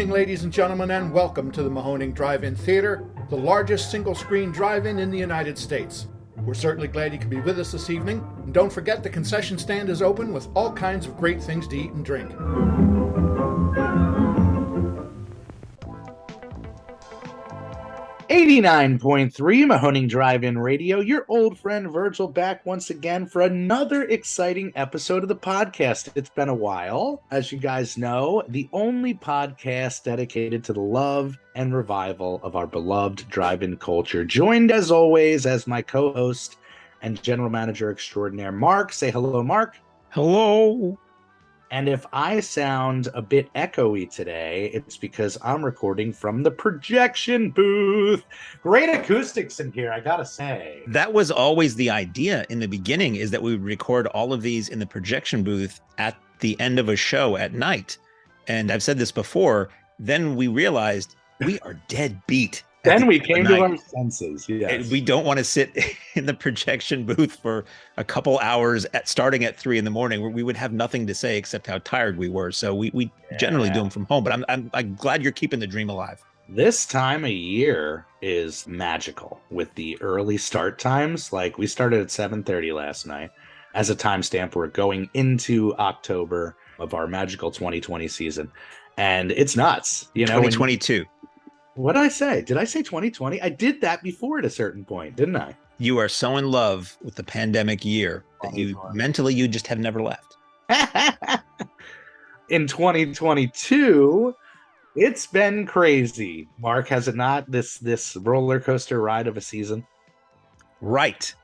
evening, ladies and gentlemen, and welcome to the Mahoning Drive-In Theater, the largest single-screen drive-in in the United States. We're certainly glad you could be with us this evening, and don't forget the concession stand is open with all kinds of great things to eat and drink. 89.3 Mahoning Drive-In Radio, your old friend Virgil back once again for another exciting episode of the podcast. It's been a while, as you guys know, the only podcast dedicated to the love and revival of our beloved drive-in culture. Joined as always as my co-host and general manager extraordinaire, Mark. Say hello, Mark. Hello. And if I sound a bit echoey today, it's because I'm recording from the projection booth. Great acoustics in here, I gotta say. That was always the idea in the beginning, is that we would record all of these in the projection booth at the end of a show at night. And I've said this before, then we realized we are dead beat. Then we came to our senses. Yes. And we don't want to sit in the projection booth for a couple hours starting at 3 a.m, where we would have nothing to say except how tired we were. So we generally do them from home, but I'm glad you're keeping the dream alive. This time of year is magical with the early start times. Like, we started at 7:30 last night. As a timestamp, we're going into October of our magical 2020 season. And it's nuts. You know, 2022. What did I say? Did I say 2020? I did that before at a certain point, didn't I? You are so in love with the pandemic year that you just have never left. In 2022, it's been crazy. Mark, has it not? This roller coaster ride of a season? Right.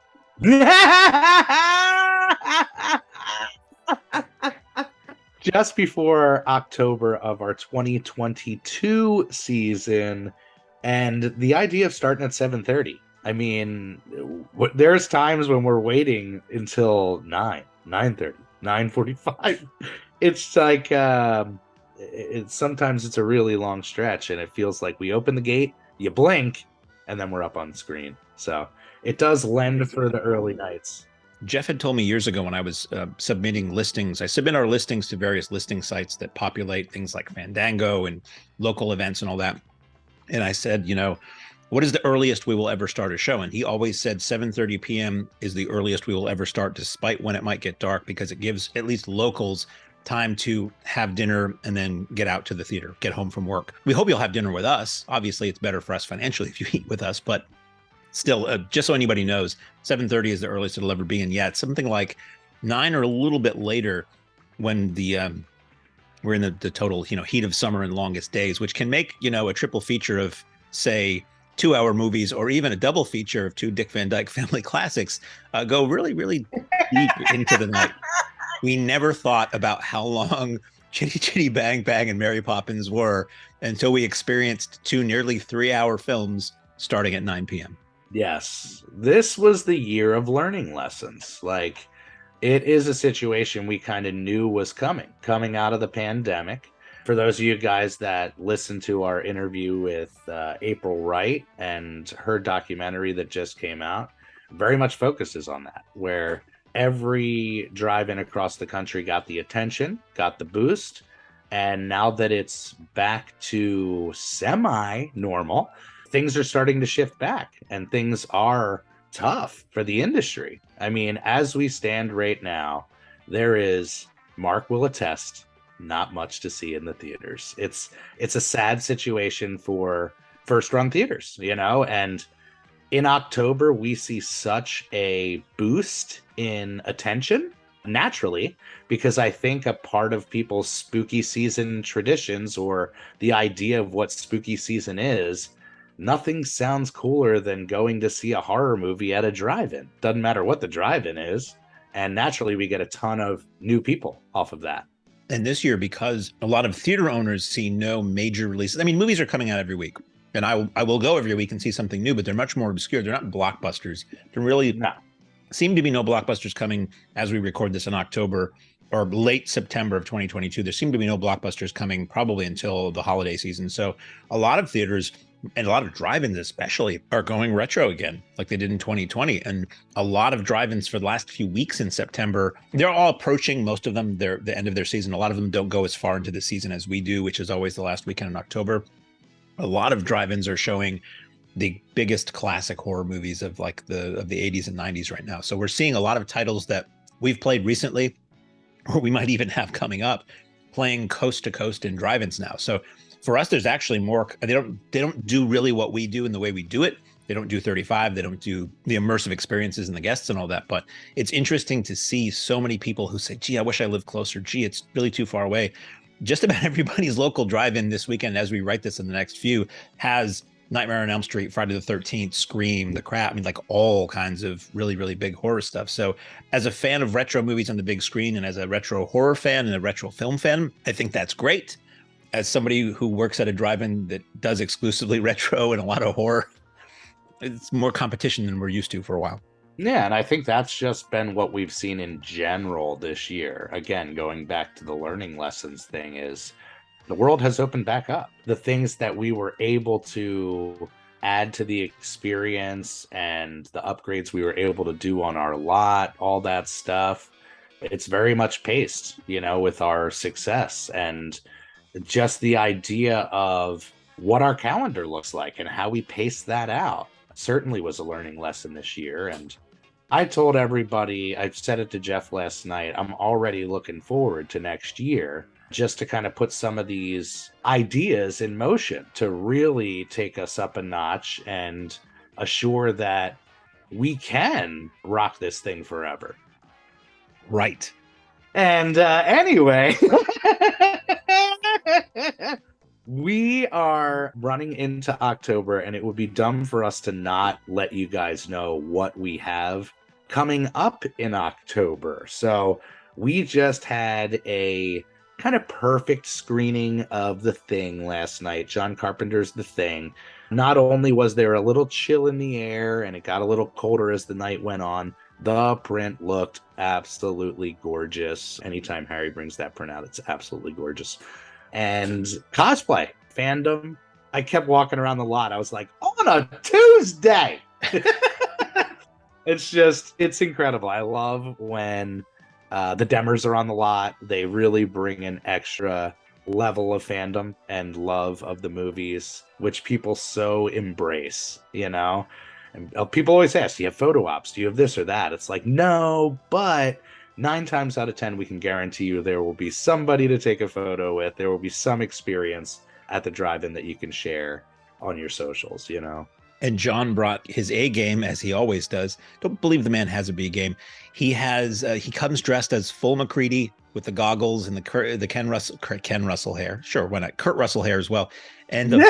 Just before October of our 2022 season, and the idea of starting at 7:30. I mean, there's times when we're waiting until 9:30, 9:45. It's like, sometimes it's a really long stretch, and it feels like we open the gate, you blink, and then we're up on screen. So it does lend for the early nights. Jeff had told me years ago when I was submitting listings, I submit our listings to various listing sites that populate things like Fandango and local events and all that. And I said, what is the earliest we will ever start a show? And he always said 7:30 p.m. is the earliest we will ever start, despite when it might get dark, because it gives at least locals time to have dinner and then get out to the theater, get home from work. We hope you'll have dinner with us. Obviously, it's better for us financially if you eat with us, but still, just so anybody knows, 7:30 is the earliest it'll ever be. And yeah, it's something like 9 or a little bit later when we're in the total, heat of summer and longest days, which can make, a triple feature of, say, 2-hour movies, or even a double feature of 2 Dick Van Dyke Family classics go really, really deep into the night. We never thought about how long Chitty Chitty Bang Bang and Mary Poppins were until we experienced 2 nearly 3-hour films starting at 9 p.m. Yes, this was the year of learning lessons. Like, it is a situation we kind of knew was coming out of the pandemic. For those of you guys that listened to our interview with April Wright and her documentary that just came out, very much focuses on that, where every drive-in across the country got the attention, got the boost, and now that it's back to semi-normal, things are starting to shift back, and things are tough for the industry. I mean, as we stand right now, there is, Mark will attest, not much to see in the theaters. It's a sad situation for first-run theaters, and in October, we see such a boost in attention, naturally, because I think a part of people's spooky season traditions, or the idea of what spooky season is, nothing sounds cooler than going to see a horror movie at a drive-in. Doesn't matter what the drive-in is. And naturally, we get a ton of new people off of that. And this year, because a lot of theater owners see no major releases. I mean, movies are coming out every week. And I will go every week and see something new, but they're much more obscure. They're not blockbusters. There really seem to be no blockbusters coming as we record this in October or late September of 2022. There seem to be no blockbusters coming probably until the holiday season. So a lot of theaters and a lot of drive-ins especially are going retro again, like they did in 2020. And a lot of drive-ins for the last few weeks in September, they're all approaching, most of them, the end of their season. A lot of them don't go as far into the season as we do, which is always the last weekend in October. A lot of drive-ins are showing the biggest classic horror movies of like the 80s and 90s right now. So we're seeing a lot of titles that we've played recently, or we might even have coming up, playing coast to coast in drive-ins now. So for us, there's actually more. They don't do really what we do in the way we do it. They don't do 35. They don't do the immersive experiences and the guests and all that. But it's interesting to see so many people who say, gee, I wish I lived closer. Gee, it's really too far away. Just about everybody's local drive-in this weekend, as we write this in the next few, has Nightmare on Elm Street, Friday the 13th, Scream, The Crap. I mean, like all kinds of really, really big horror stuff. So as a fan of retro movies on the big screen, and as a retro horror fan and a retro film fan, I think that's great. As somebody who works at a drive-in that does exclusively retro and a lot of horror, it's more competition than we're used to for a while. Yeah, and I think that's just been what we've seen in general this year. Again, going back to the learning lessons thing, is the world has opened back up. The things that we were able to add to the experience and the upgrades we were able to do on our lot, all that stuff, it's very much paced, with our success. And just the idea of what our calendar looks like and how we pace that out certainly was a learning lesson this year. And I told everybody, I said it to Jeff last night, I'm already looking forward to next year, just to kind of put some of these ideas in motion to really take us up a notch and assure that we can rock this thing forever. Right. And anyway, we are running into October, and it would be dumb for us to not let you guys know what we have coming up in October. So we just had a kind of perfect screening of The Thing last night. John Carpenter's The Thing. Not only was there a little chill in the air and it got a little colder as the night went on, the print looked absolutely gorgeous. Anytime Harry brings that print out, it's absolutely gorgeous. And cosplay fandom, I kept walking around the lot. I was like, on a Tuesday. It's incredible. I love when the Demmers are on the lot. They really bring an extra level of fandom and love of the movies, which people so embrace, And people always ask, do you have photo ops? Do you have this or that? It's like, no, but 9 times out of 10, we can guarantee you there will be somebody to take a photo with. There will be some experience at the drive-in that you can share on your socials, And John brought his A game, as he always does. Don't believe the man has a B game. He comes dressed as full McCready with the goggles and the Ken Russell hair. Sure, why not? Kurt Russell hair as well. And the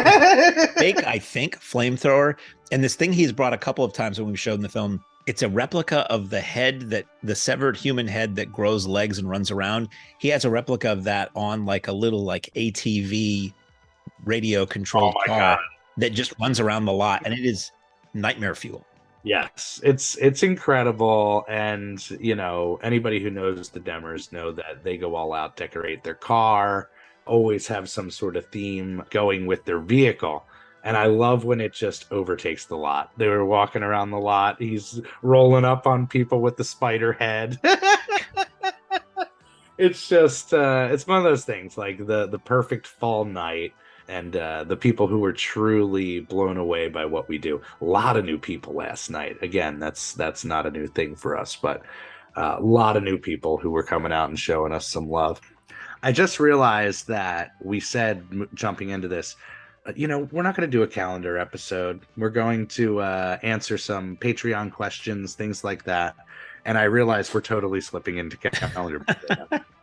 fake, I think, flamethrower. And this thing he's brought a couple of times when we've showed in the film, it's a replica of the severed human head that grows legs and runs around. He has a replica of that on like a little like ATV radio controlled car. God. That just runs around the lot, and it is nightmare fuel. Yes, it's incredible. And anybody who knows the Demmers know that they go all out, decorate their car, always have some sort of theme going with their vehicle. And I love when it just overtakes the lot. They were walking around the lot, he's rolling up on people with the spider head. It's just it's one of those things, like the perfect fall night. And the people who were truly blown away by what we do. A lot of new people last night. Again, that's not a new thing for us, but a lot of new people who were coming out and showing us some love. I just realized that we said, jumping into this, we're not going to do a calendar episode. We're going to answer some Patreon questions, things like that. And I realized we're totally slipping into calendar.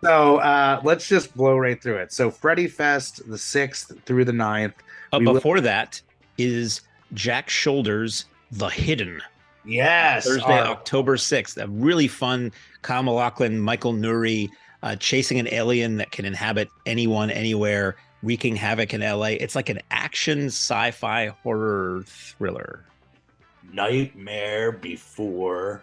So let's just blow right through it. So Freddy Fest, the 6th through the 9th. Before that is Jack Shoulders, The Hidden. Yes. Thursday, October 6th. A really fun Kyle MacLachlan, Michael Nouri chasing an alien that can inhabit anyone, anywhere, wreaking havoc in LA. It's like an action sci-fi horror thriller. Nightmare Before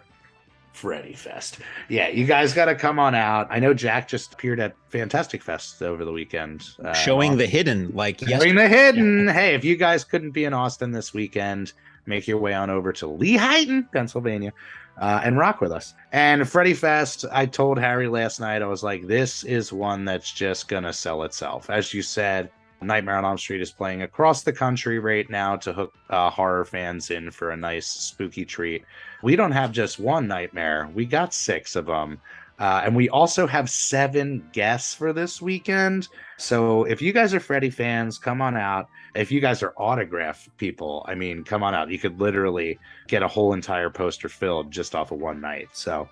Freddy Fest. Yeah, you guys got to come on out. I know Jack just appeared at Fantastic Fest over the weekend. Showing the hidden, like Showing the hidden. Hey, if you guys couldn't be in Austin this weekend, make your way on over to Lehighton, Pennsylvania, and rock with us. And Freddy Fest, I told Harry last night, I was like, this is one that's just going to sell itself. As you said, Nightmare on Elm Street is playing across the country right now to hook horror fans in for a nice spooky treat. We don't have just one Nightmare. We got 6 of them. And we also have 7 guests for this weekend. So if you guys are Freddy fans, come on out. If you guys are autograph people, I mean, come on out. You could literally get a whole entire poster filled just off of one night. So,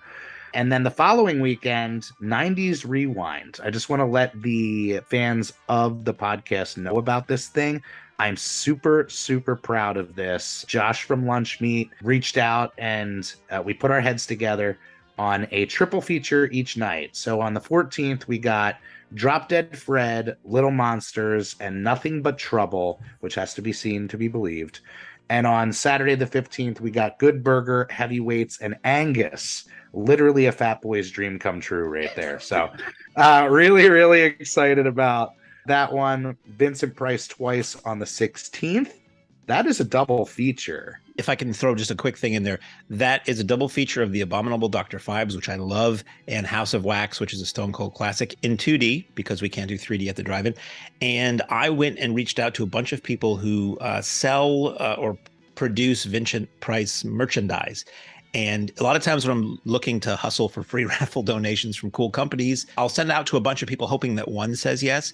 and then the following weekend, 90s Rewind. I just want to let the fans of the podcast know about this thing. I'm super, super proud of this. Josh from Lunch Meat reached out and we put our heads together on a triple feature each night. So on the 14th, we got Drop Dead Fred, Little Monsters, and Nothing But Trouble, which has to be seen to be believed. And on Saturday the 15th, we got Good Burger, Heavyweights, and Angus. Literally a fat boy's dream come true right there. So really, really excited about that one. Vincent Price twice on the 16th. That is a double feature. If I can throw just a quick thing in there, that is a double feature of The Abominable Dr. Phibes, which I love, and House of Wax, which is a Stone Cold classic in 2D because we can't do 3D at the drive-in. And I went and reached out to a bunch of people who sell or produce Vincent Price merchandise. And a lot of times when I'm looking to hustle for free raffle donations from cool companies, I'll send out to a bunch of people hoping that one says yes.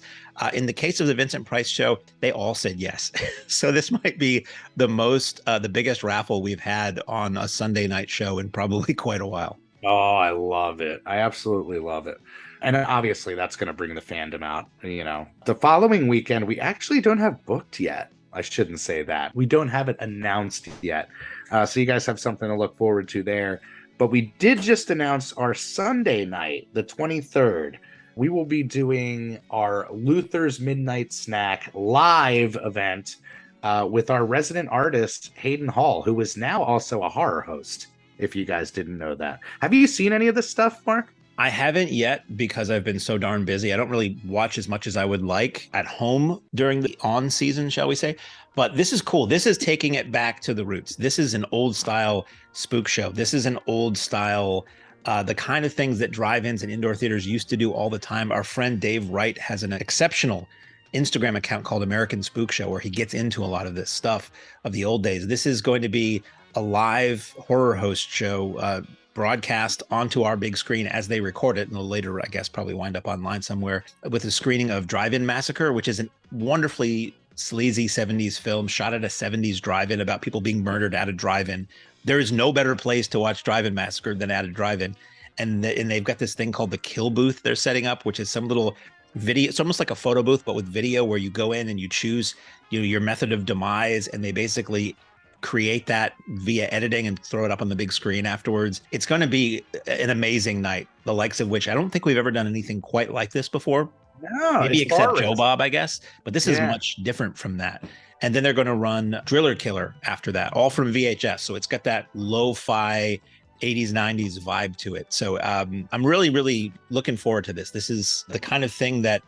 In the case of the Vincent Price show, they all said yes. So this might be the biggest raffle we've had on a Sunday night show in probably quite a while. Oh, I love it. I absolutely love it. And obviously that's going to bring the fandom out. You know, the following weekend, we actually don't have booked yet. I shouldn't say that. We don't have it announced yet. So you guys have something to look forward to there. But we did just announce our Sunday night, the 23rd. We will be doing our Luther's Midnight Snack live event with our resident artist, Hayden Hall, who is now also a horror host, if you guys didn't know that. Have you seen any of this stuff, Mark? I haven't yet because I've been so darn busy. I don't really watch as much as I would like at home during the on season, shall we say. But this is cool. This is taking it back to the roots. This is an old style spook show. This is an old style, the kind of things that drive-ins and indoor theaters used to do all the time. Our friend Dave Wright has an exceptional Instagram account called American Spook Show, where he gets into a lot of this stuff of the old days. This is going to be a live horror host show, broadcast onto our big screen as they record it, and they'll later, I guess, probably wind up online somewhere with a screening of Drive-In Massacre, which is a wonderfully sleazy 70s film shot at a 70s drive-in about people being murdered at a drive-in. There is no better place to watch Drive-In Massacre than at a drive-in. And they've got this thing called the Kill Booth they're setting up, which is some little video. It's almost like a photo booth, but with video, where you go in and you choose your method of demise, and they basically create that via editing and throw it up on the big screen afterwards. It's going to be an amazing night, the likes of which I don't think we've ever done anything quite like this before. No, maybe except Joe Bob, I guess. But this is much different from that. And then they're going to run Driller Killer after that, all from VHS. So it's got that lo-fi 80s, 90s vibe to it. So I'm really, really looking forward to this. This is the kind of thing that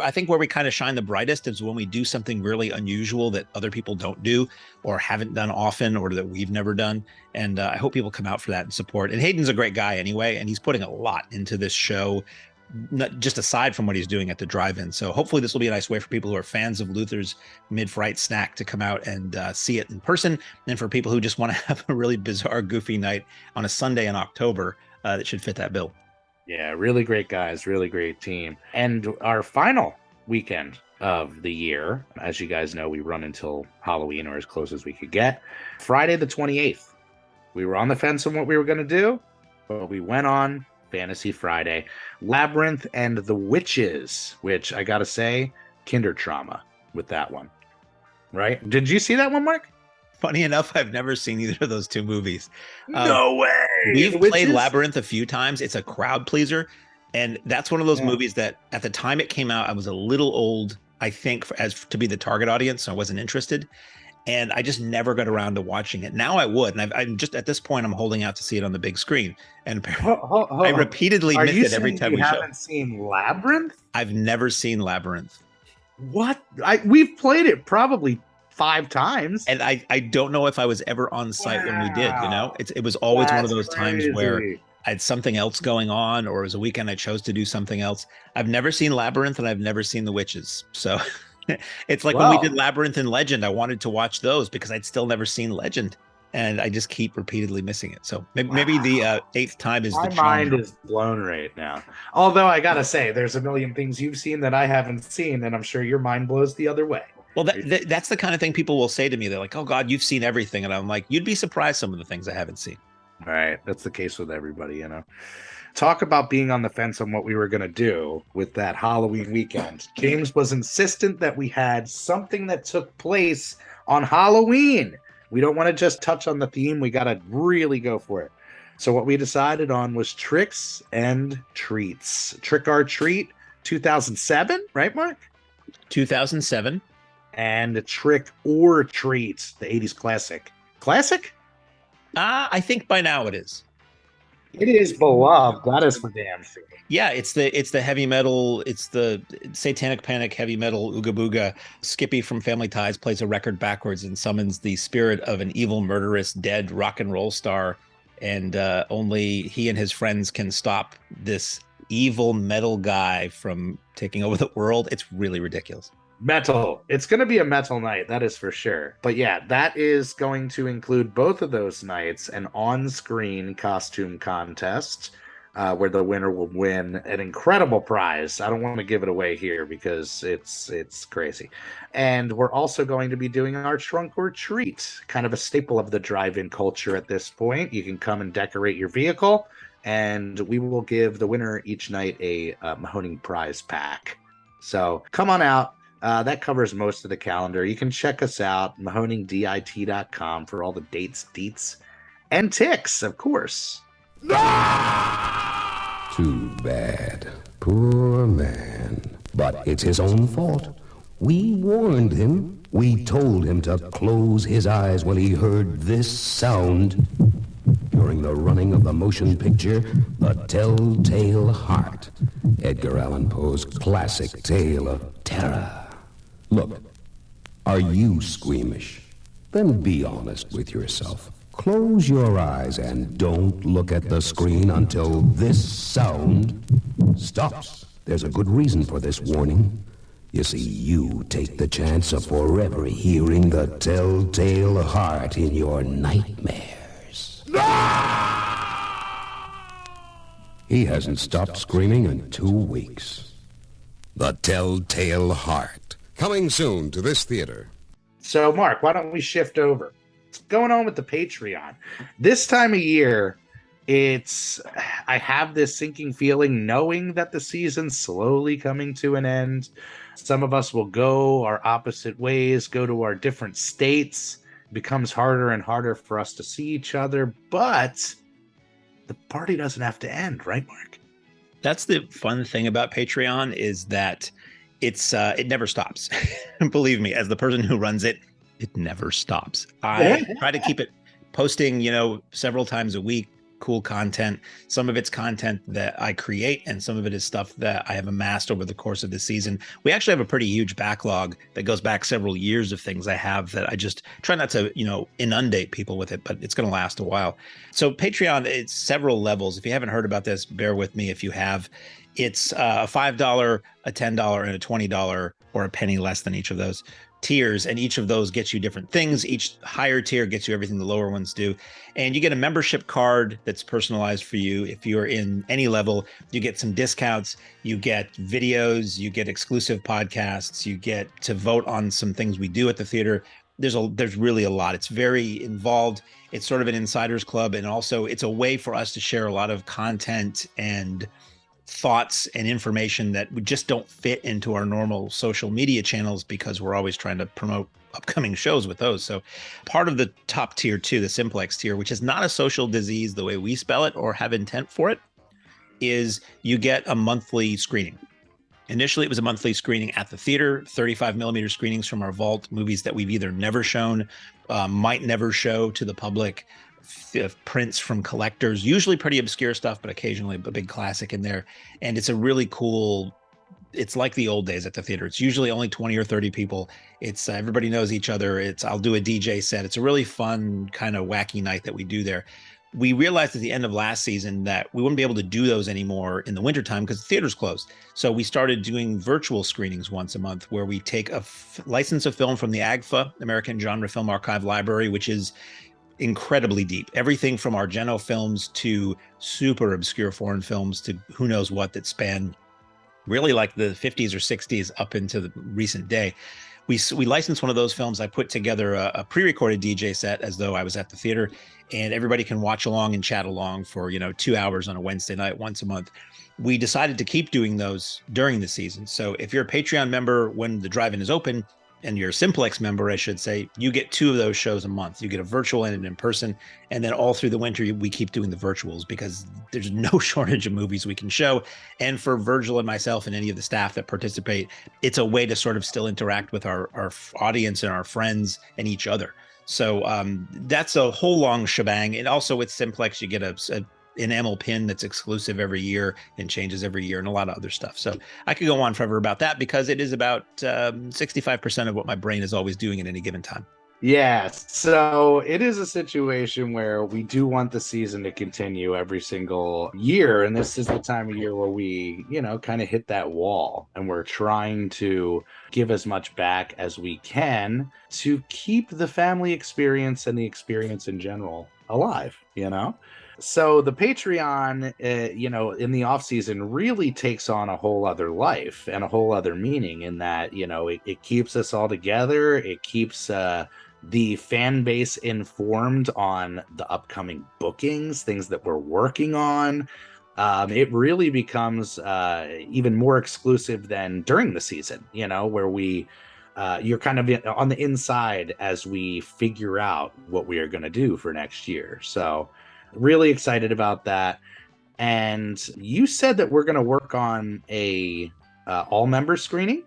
I think where we kind of shine the brightest is when we do something really unusual that other people don't do or haven't done often, or that we've never done. And I hope people come out for that and support. And Hayden's a great guy anyway, and he's putting a lot into this show, not just aside from what he's doing at the drive-in. So hopefully this will be a nice way for people who are fans of Luther's Mid-Fright Snack to come out and see it in person. And for people who just want to have a really bizarre, goofy night on a Sunday in October, that should fit that bill. Yeah, really great guys, really great team. And our final weekend of the year, as you guys know, we run until Halloween, or as close as we could get. Friday the 28th. We were on the fence on what we were going to do, but we went on Fantasy Friday. Labyrinth and the Witches, which I got to say, kinder trauma with that one. Right? Did you see that one, Mark? Funny enough, I've never seen either of those two movies. No way! We've played Labyrinth a few times. It's a crowd pleaser. And that's one of those movies that at the time it came out, I was a little old, I think, as to be the target audience. So I wasn't interested. And I just never got around to watching it. Now I would. And I'm just at this point, I'm holding out to see it on the big screen. And I repeatedly miss it every time we show. You haven't seen Labyrinth? I've never seen Labyrinth. What? We've played it probably 5 times. And I don't know if I was ever on site when we did, you know? It was always one of those times where I had something else going on, or it was a weekend I chose to do something else. I've never seen Labyrinth, and I've never seen The Witches. So it's like when we did Labyrinth and Legend, I wanted to watch those because I'd still never seen Legend, and I just keep repeatedly missing it. So maybe the 8th time is the charm. My mind is blown right now. Although I gotta say, there's a million things you've seen that I haven't seen, and I'm sure your mind blows the other way. Well, that's the kind of thing people will say to me. They're like, "Oh God, you've seen everything," and I'm like, "You'd be surprised some of the things I haven't seen." All right, that's the case with everybody, you know. Talk about being on the fence on what we were going to do with that Halloween weekend. James was insistent that we had something that took place on Halloween. We don't want to just touch on the theme. We got to really go for it. So what we decided on was tricks and treats. Trick or Treat 2007, right, Mark? 2007. And Trick or Treat, the 80s classic. Classic? I think by now it is. It is beloved. That is for damn sure. Yeah, it's the heavy metal. It's the Satanic Panic heavy metal ooga booga. Skippy from Family Ties plays a record backwards and summons the spirit of an evil, murderous, dead rock and roll star, and only he and his friends can stop this evil metal guy from taking over the world. It's really ridiculous. Metal. It's going to be a metal night, that is for sure. But yeah, that is going to include both of those nights, an on-screen costume contest where the winner will win an incredible prize. I don't want to give it away here because it's crazy. And we're also going to be doing our Trunk or Treat, kind of a staple of the drive-in culture at this point. You can come and decorate your vehicle, and we will give the winner each night a Mahoning prize pack. So come on out. That covers most of the calendar. You can check us out, mahoningdit.com, for all the dates, deets, and ticks, of course. Too bad. Poor man. But it's his own fault. We warned him. We told him to close his eyes when he heard this sound during the running of the motion picture, The Telltale Heart, Edgar Allan Poe's classic tale of terror. Look, are you squeamish? Then be honest with yourself. Close your eyes and don't look at the screen until this sound stops. There's a good reason for this warning. You see, you take the chance of forever hearing the telltale heart in your nightmares. He hasn't stopped screaming in 2 weeks. The Telltale Heart. Coming soon to this theater. So, Mark, why don't we shift over? What's going on with the Patreon? This time of year, I have this sinking feeling knowing that the season's slowly coming to an end. Some of us will go our opposite ways, go to our different states. It becomes harder and harder for us to see each other, but the party doesn't have to end, right, Mark? That's the fun thing about Patreon, is that it never stops. Believe me, as the person who runs it, it never stops. I try to keep it posting, several times a week, cool content. Some of it's content that I create, and some of it is stuff that I have amassed over the course of the season. We actually have a pretty huge backlog that goes back several years of things I have that I just try not to, inundate people with it, but it's going to last a while. So Patreon, it's several levels. If you haven't heard about this, bear with me if you have. It's a $5, a $10, and a $20, or a penny less than each of those tiers, and each of those gets you different things. Each higher tier gets you everything the lower ones do, and you get a membership card that's personalized for you. If you're in any level, you get some discounts, you get videos, you get exclusive podcasts, you get to vote on some things we do at the theater. There's really a lot. It's very involved. It's sort of an insiders club, and also it's a way for us to share a lot of content and thoughts and information that we just don't fit into our normal social media channels, because we're always trying to promote upcoming shows with those. So part of the top tier too, the simplex tier, which is not a social disease the way we spell it or have intent for it, is you get a monthly screening. Initially, it was a monthly screening at the theater, 35 millimeter screenings from our vault, movies that we've either never shown, might never show to the public, prints from collectors, usually pretty obscure stuff, but occasionally a big classic in there. And it's a really cool, it's like the old days at the theater. It's usually only 20 or 30 people. It's everybody knows each other. I'll do a DJ set. It's a really fun kind of wacky night that we do there. We realized at the end of last season that we wouldn't be able to do those anymore in the wintertime because the theater's closed. So we started doing virtual screenings once a month where we take a license of film from the AGFA, American Genre Film Archive Library, which is incredibly deep. Everything from Argento films to super obscure foreign films to who knows what that span really like the 50s or 60s up into the recent day. We licensed one of those films. I put together a pre-recorded DJ set as though I was at the theater, and everybody can watch along and chat along for 2 hours on a Wednesday night once a month. We decided to keep doing those during the season. So if you're a Patreon member when the drive-in is open, and you're a Simplex member, I should say, you get 2 of those shows a month. You get a virtual and an in-person. And then all through the winter, we keep doing the virtuals because there's no shortage of movies we can show. And for Virgil and myself and any of the staff that participate, it's a way to sort of still interact with our audience and our friends and each other. So that's a whole long shebang. And also with Simplex, you get an enamel pin that's exclusive every year and changes every year and a lot of other stuff. So I could go on forever about that because it is about 65% of what my brain is always doing at any given time. Yes. So it is a situation where we do want the season to continue every single year. And this is the time of year where we, kind of hit that wall and we're trying to give as much back as we can to keep the family experience and the experience in general alive, So the Patreon, in the off season really takes on a whole other life and a whole other meaning in that, it keeps us all together. It keeps the fan base informed on the upcoming bookings, things that we're working on. It really becomes even more exclusive than during the season, where you're kind of on the inside as we figure out what we are going to do for next year. So really excited about that. And you said that we're going to work on a all member screening.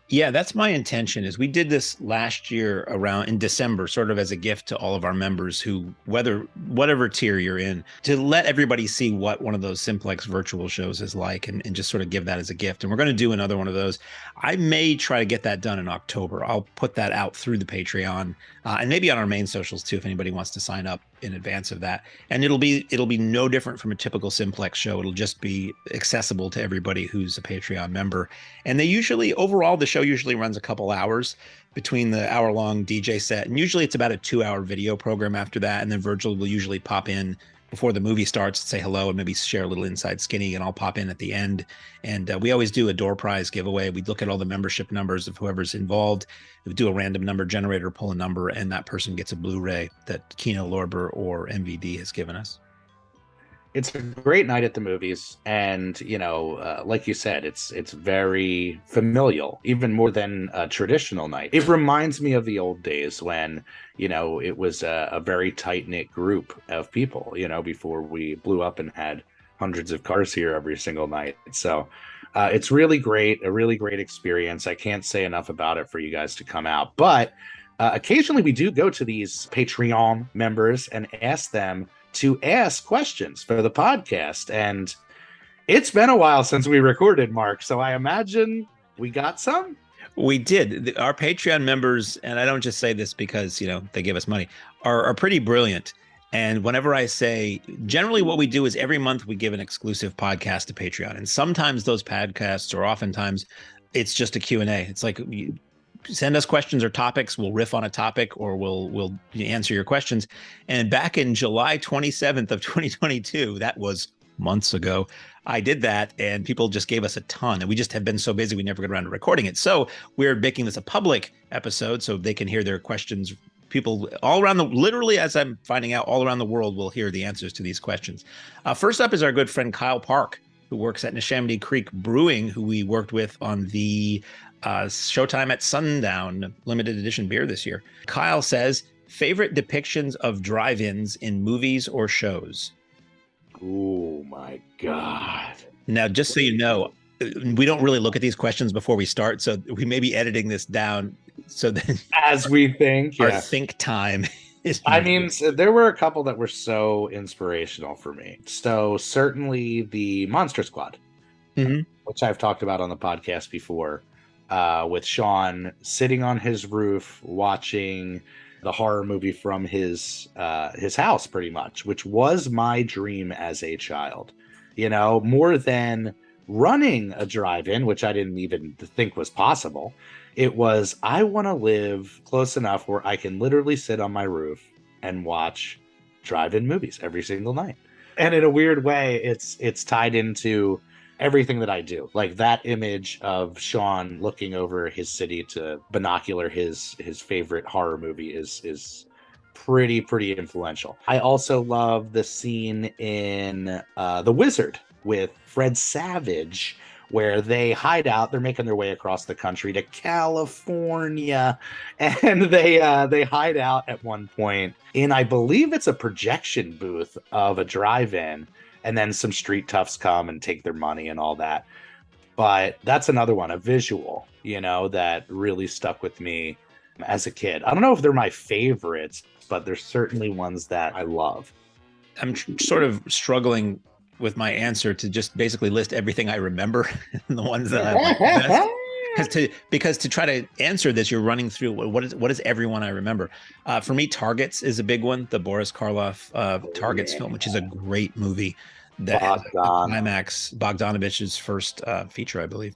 Yeah, that's my intention. Is we did this last year around in December, sort of as a gift to all of our members who, whatever tier you're in, to let everybody see what one of those Simplex virtual shows is like and just sort of give that as a gift. And we're going to do another one of those. I may try to get that done in October. I'll put that out through the Patreon and maybe on our main socials too, if anybody wants to sign up in advance of that. And it'll be no different from a typical Simplex show. It'll just be accessible to everybody who's a Patreon member. And the show usually runs a couple hours between the hour-long DJ set. And usually it's about a 2-hour video program after that. And then Virgil will usually pop in before the movie starts, say hello and maybe share a little inside skinny, and I'll pop in at the end. And we always do a door prize giveaway. We look at all the membership numbers of whoever's involved. We do a random number generator, pull a number, and that person gets a Blu-ray that Kino Lorber or MVD has given us. It's a great night at the movies, and like you said, it's very familial, even more than a traditional night. It reminds me of the old days when it was a very tight-knit group of people, before we blew up and had hundreds of cars here every single night. So it's really great, a really great experience. I can't say enough about it for you guys to come out, but occasionally we do go to these Patreon members and ask them to ask questions for the podcast. And it's been a while since we recorded, Mark. So I imagine we got some. We did. Our Patreon members, and I don't just say this because, they give us money, are pretty brilliant. And whenever I say, generally what we do is every month we give an exclusive podcast to Patreon. And sometimes those podcasts, or oftentimes it's just a Q&A. It's like, send us questions or topics. We'll riff on a topic, or we'll answer your questions. And back in July 27th of 2022, that was months ago, I did that, and people just gave us a ton. And we just have been so busy, we never got around to recording it. So we're making this a public episode so they can hear their questions. People all around literally, as I'm finding out, all around the world will hear the answers to these questions. First up is our good friend Kyle Park, who works at Neshaminy Creek Brewing, who we worked with on the Showtime at Sundown limited edition beer this year. Kyle says, favorite depictions of drive-ins in movies or shows? Oh my God. Now, just so you know, we don't really look at these questions before we start, so we may be editing this down. So then, as we think, our yeah. think time is. I mean, so there were a couple that were so inspirational for me. So certainly the Monster Squad, which I've talked about on the podcast before, with Sean sitting on his roof watching the horror movie from his house, pretty much, which was my dream as a child. You know, more than running a drive-in, which I didn't even think was possible. It was, I want to live close enough where I can literally sit on my roof and watch drive-in movies every single night. And in a weird way, it's tied into everything that I do. Like that image of Sean looking over his city to binocular his favorite horror movie is pretty influential. I also love the scene in The Wizard with Fred Savage, where they hide out. They're making their way across the country to California, and they hide out at one point in, I believe it's a projection booth of a drive-in, and then some street toughs come and take their money and all that. But that's another one, a visual, you know, that really stuck with me as a kid. I don't know if they're my favorites, but there's certainly ones that I love. I'm sort of struggling with my answer to just basically list everything I remember and the ones that I like best. Because to try to answer this, you're running through what is everyone I remember. For me, Targets is a big one. The Boris Karloff Targets film, which is a great movie that has a climax. Bogdanovich's first feature, I believe,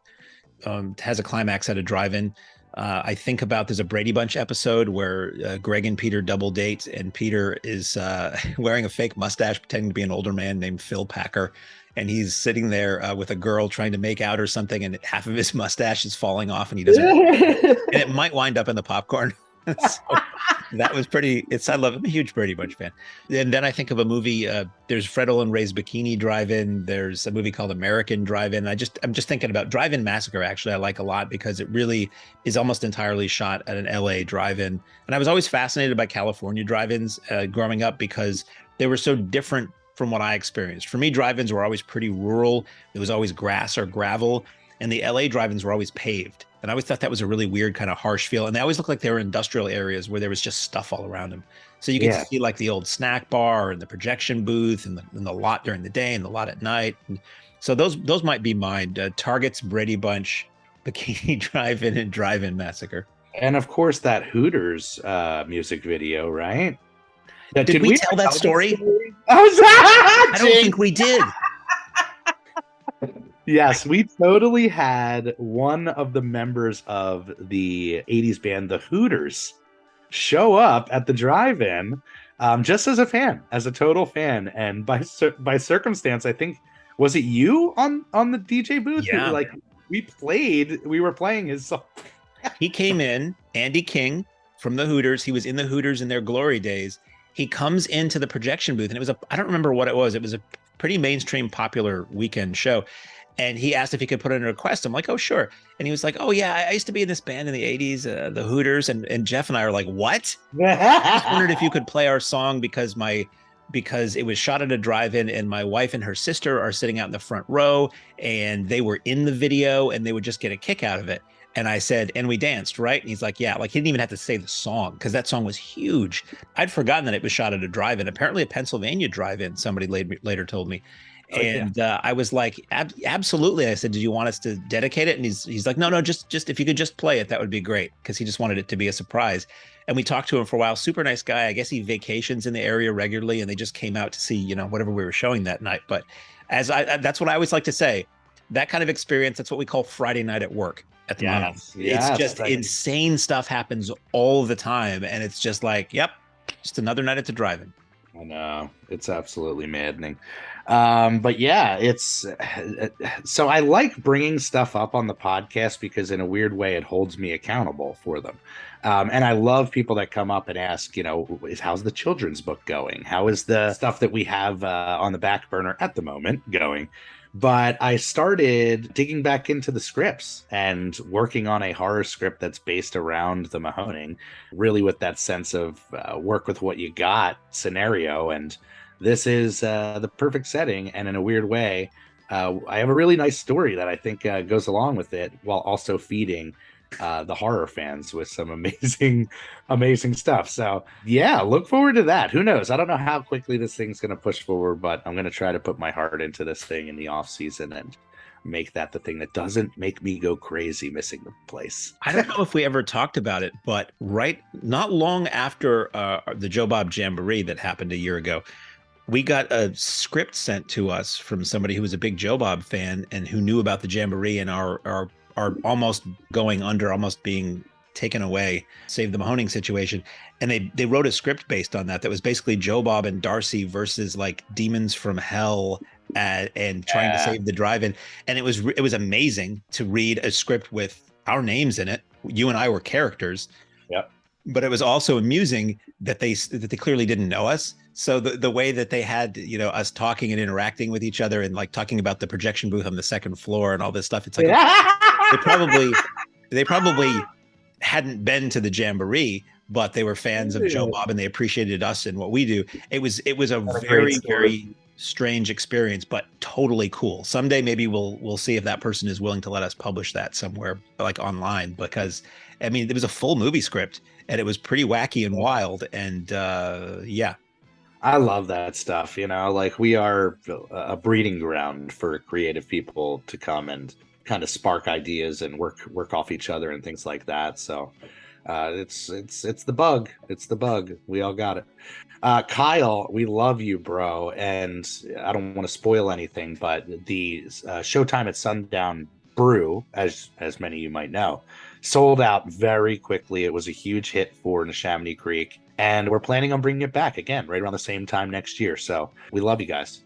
has a climax at a drive-in. I think about, there's a Brady Bunch episode where Greg and Peter double date, and Peter is wearing a fake mustache, pretending to be an older man named Phil Packer. And he's sitting there with a girl trying to make out or something, and half of his mustache is falling off, and he doesn't. And it might wind up in the popcorn. So that was pretty. I love. I'm a huge Brady Bunch fan. And then I think of a movie. There's Fred Olin Ray's Bikini Drive-In. There's a movie called American Drive-In. I'm just thinking about Drive-In Massacre. Actually, I like a lot because it really is almost entirely shot at an LA drive-in. And I was always fascinated by California drive-ins growing up because they were so different from what I experienced. For me, drive-ins were always pretty rural. There was always grass or gravel, and the LA drive-ins were always paved. And I always thought that was a really weird kind of harsh feel. And they always looked like they were industrial areas where there was just stuff all around them. So you get to see like the old snack bar and the projection booth and the lot during the day and the lot at night. And so those might be mine. Targets, Brady Bunch, Bikini Drive-In, and Drive-In Massacre. And of course that Hooters music video, right? Did we tell that story? I don't think we did. Yes, we totally had one of the members of the 80s band, the Hooters, show up at the drive-in just as a fan, as a total fan. And by circumstance, I think, was it you on the DJ booth? Yeah. Like we were playing his song. He came in, Andy King from the Hooters. He was in the Hooters in their glory days. He comes into the projection booth, and it was I don't remember what it was. It was a pretty mainstream, popular weekend show. And he asked if he could put in a request. I'm like, oh, sure. And he was like, oh, yeah, I used to be in this band in the 80s, the Hooters. And Jeff and I are like, what? I just wondered if you could play our song because it was shot at a drive-in, and my wife and her sister are sitting out in the front row, and they were in the video, and they would just get a kick out of it. And I said, and we danced, right? And he's like, yeah. Like, he didn't even have to say the song because that song was huge. I'd forgotten that it was shot at a drive-in, apparently a Pennsylvania drive-in, somebody later told me. And I was like, absolutely. I said, did you want us to dedicate it? And he's like, no, just if you could just play it, that would be great. Because he just wanted it to be a surprise. And we talked to him for a while. Super nice guy. I guess he vacations in the area regularly, and they just came out to see, whatever we were showing that night. But that's what I always like to say. That kind of experience, that's what we call Friday night at work at the moment. It's just insane stuff happens all the time. And it's just like, yep, just another night at the drive-in. I know. It's absolutely maddening. But yeah, it's so I like bringing stuff up on the podcast because in a weird way, it holds me accountable for them. And I love people that come up and ask, how's the children's book going? How is the stuff that we have on the back burner at the moment going? But I started digging back into the scripts and working on a horror script that's based around the Mahoning, really with that sense of work with what you got scenario. And this is the perfect setting. And in a weird way, I have a really nice story that I think goes along with it, while also feeding the horror fans with some amazing stuff. So yeah, look forward to that. Who knows? I don't know how quickly this thing's going to push forward, but I'm going to try to put my heart into this thing in the off season and make that the thing that doesn't make me go crazy missing the place. I don't know if we ever talked about it, but not long after the Joe Bob Jamboree that happened a year ago, we got a script sent to us from somebody who was a big Joe Bob fan and who knew about the Jamboree and our almost going under, almost being taken away, Save the Mahoning situation. And they wrote a script based on that was basically Joe Bob and Darcy versus like demons from hell and trying to save the drive-in. And it was amazing to read a script with our names in it. You and I were characters. Yep. But it was also amusing that they clearly didn't know us. So the way that they had, us talking and interacting with each other and like talking about the projection booth on the second floor and all this stuff, it's like they probably hadn't been to the Jamboree, but they were fans of Joe Bob and they appreciated us and what we do. It was a very, very strange experience, but totally cool. Someday maybe we'll see if that person is willing to let us publish that somewhere like online, because I mean, it was a full movie script and it was pretty wacky and wild. And yeah. I love that stuff. Like we are a breeding ground for creative people to come and kind of spark ideas and work off each other and things like that. So it's the bug. It's the bug. We all got it. Kyle, we love you, bro. And I don't want to spoil anything, but the Showtime at Sundown brew, as many of you might know, sold out very quickly. It was a huge hit for Neshaminy Creek. And we're planning on bringing it back again right around the same time next year. So we love you guys.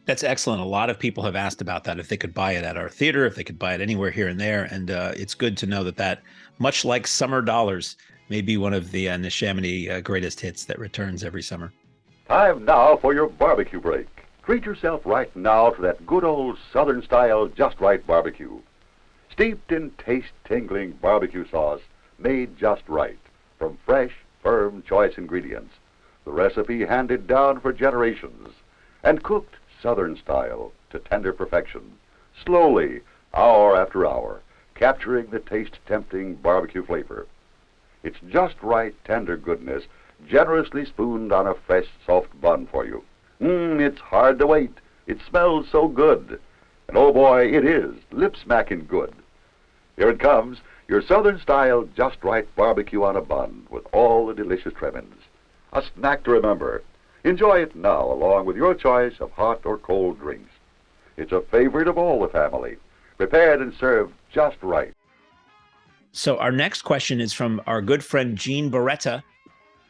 That's excellent. A lot of people have asked about that, if they could buy it at our theater, if they could buy it anywhere here and there. And it's good to know that much like Summer Dollars, may be one of the Neshaminy greatest hits that returns every summer. Time now for your barbecue break. Treat yourself right now to that good old Southern style Just Right barbecue. Steeped in taste-tingling barbecue sauce made just right from fresh, firm, choice ingredients. The recipe handed down for generations and cooked Southern style to tender perfection, slowly, hour after hour, capturing the taste-tempting barbecue flavor. It's just right tender goodness, generously spooned on a fresh, soft bun for you. It's hard to wait. It smells so good. And oh boy, it is lip-smacking good. Here it comes, your Southern-style Just Right barbecue on a bun with all the delicious trimmings. A snack to remember. Enjoy it now along with your choice of hot or cold drinks. It's a favorite of all the family, prepared and served just right. So our next question is from our good friend Gene Beretta.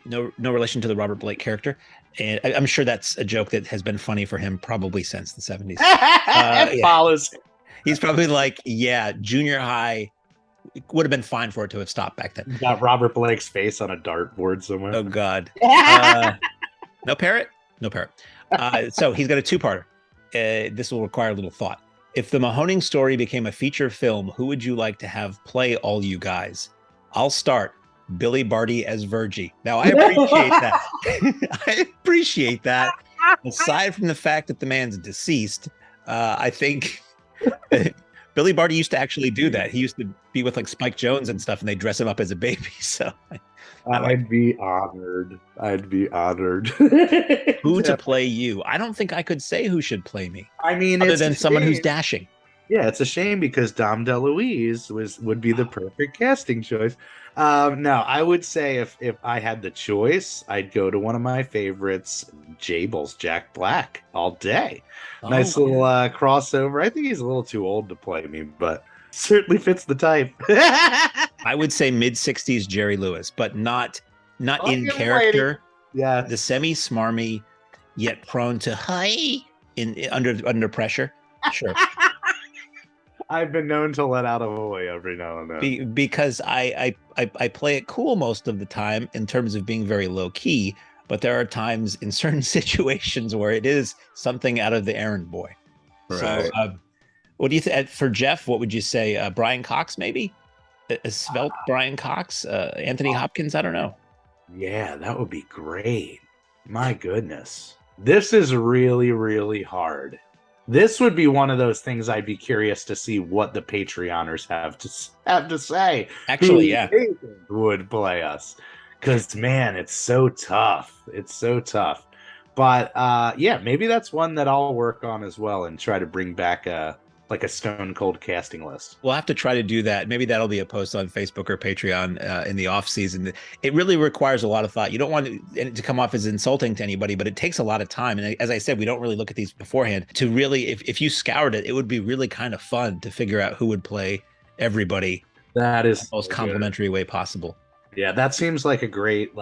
No relation to the Robert Blake character. And I'm sure that's a joke that has been funny for him probably since the 70s. Follows. He's probably like, yeah, junior high, it would have been fine for it to have stopped back then. Got Robert Blake's face on a dartboard somewhere. Oh, God. No parrot? No parrot. So he's got a two-parter. This will require a little thought. If the Mahoning story became a feature film, who would you like to have play all you guys? I'll start. Billy Barty as Virgie. Now, I appreciate that. I appreciate that. Aside from the fact that the man's deceased, I think Billy Barty used to actually do that. He used to be with like Spike Jonze and stuff, and they dress him up as a baby. So I'd be honored. Who to play you? I don't think I could say who should play me. I mean, other than someone who's dashing. Yeah, it's a shame because Dom DeLuise would be the perfect casting choice. No, I would say if I had the choice, I'd go to one of my favorites, Jables, Jack Black, all day. Nice little crossover. I think he's a little too old to play me, but certainly fits the type. I would say mid-60s Jerry Lewis, but not in character. Yeah, the semi-smarmy, yet prone to under pressure. Sure. I've been known to let out a boy every now and then. Because I play it cool most of the time in terms of being very low key, but there are times in certain situations where it is something out of the errand boy. Right. So, what do you think for Jeff? What would you say? Brian Cox, maybe a svelte Brian Cox, Anthony Hopkins. I don't know. Yeah, that would be great. My goodness, this is really, really hard. This would be one of those things I'd be curious to see what the Patreoners have to say. Actually, Who yeah. they would play us, because man, it's so tough. It's so tough. But yeah, maybe that's one that I'll work on as well and try to bring back a Stone Cold casting list. We'll have to try to do that. Maybe that'll be a post on Facebook or Patreon in the off season. It really requires a lot of thought. You don't want it to come off as insulting to anybody, but it takes a lot of time. And as I said, we don't really look at these beforehand to really, if you scoured it, it would be really kind of fun to figure out who would play everybody. That is in the most complimentary way possible. Yeah, that seems like a great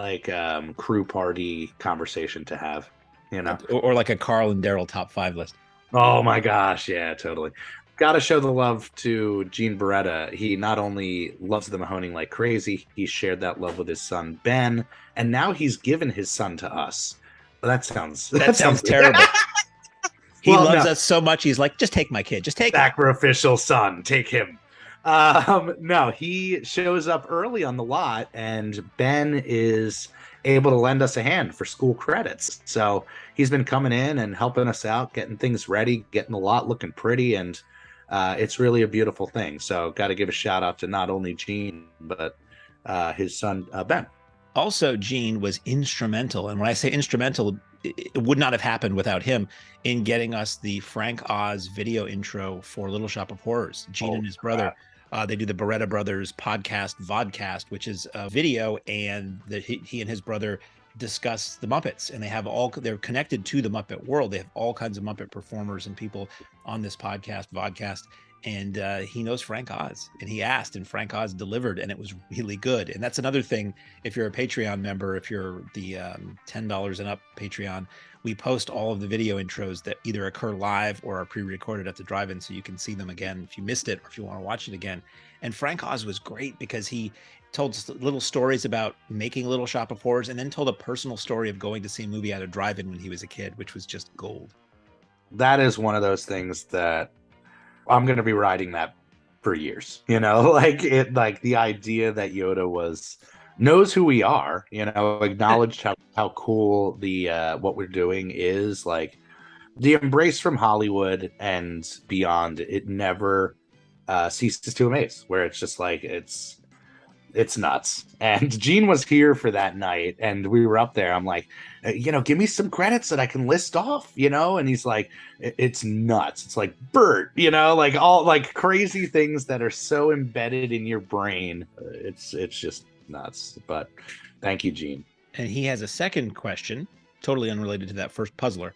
crew party conversation to have, you know, or like a Carl and Daryl top 5 list. Oh my gosh, yeah, totally. Got to show the love to Gene Beretta. He not only loves the Mahoning like crazy, he shared that love with his son Ben, and now he's given his son to us. That sounds terrible. He loves us so much. He's like, just take my kid. Just take sacrificial son. Take him. No, he shows up early on the lot, and Ben is able to lend us a hand for school credits. So he's been coming in and helping us out, getting things ready, getting the lot looking pretty, and it's really a beautiful thing. So got to give a shout out to not only Gene, but his son, Ben. Also, Gene was instrumental. And when I say instrumental, it would not have happened without him in getting us the Frank Oz video intro for Little Shop of Horrors. Gene and his brother, they do the Beretta Brothers podcast, Vodcast, which is a video, and he and his brother discuss the Muppets, and they're connected to the Muppet world. They have all kinds of Muppet performers and people on this podcast, Vodcast. And he knows Frank Oz, and he asked, and Frank Oz delivered, and it was really good. And that's another thing. If you're a Patreon member, if you're the $10 and up Patreon, we post all of the video intros that either occur live or are pre-recorded at the drive-in, so you can see them again if you missed it or if you want to watch it again. And Frank Oz was great because he told little stories about making Little Shop of Horrors, and then told a personal story of going to see a movie at a drive-in when he was a kid, which was just gold. That is one of those things that I'm going to be riding that for years, like the idea that Yoda knows who we are, acknowledged how cool the what we're doing is, like the embrace from Hollywood and beyond. It never ceases to amaze, where it's just like, it's nuts. And Gene was here for that night, and we were up there. I'm like, give me some credits that I can list off, and he's like, it's nuts. It's like Bert, like all like crazy things that are so embedded in your brain. It's just nuts. But thank you, Gene. And he has a second question, totally unrelated to that first puzzler.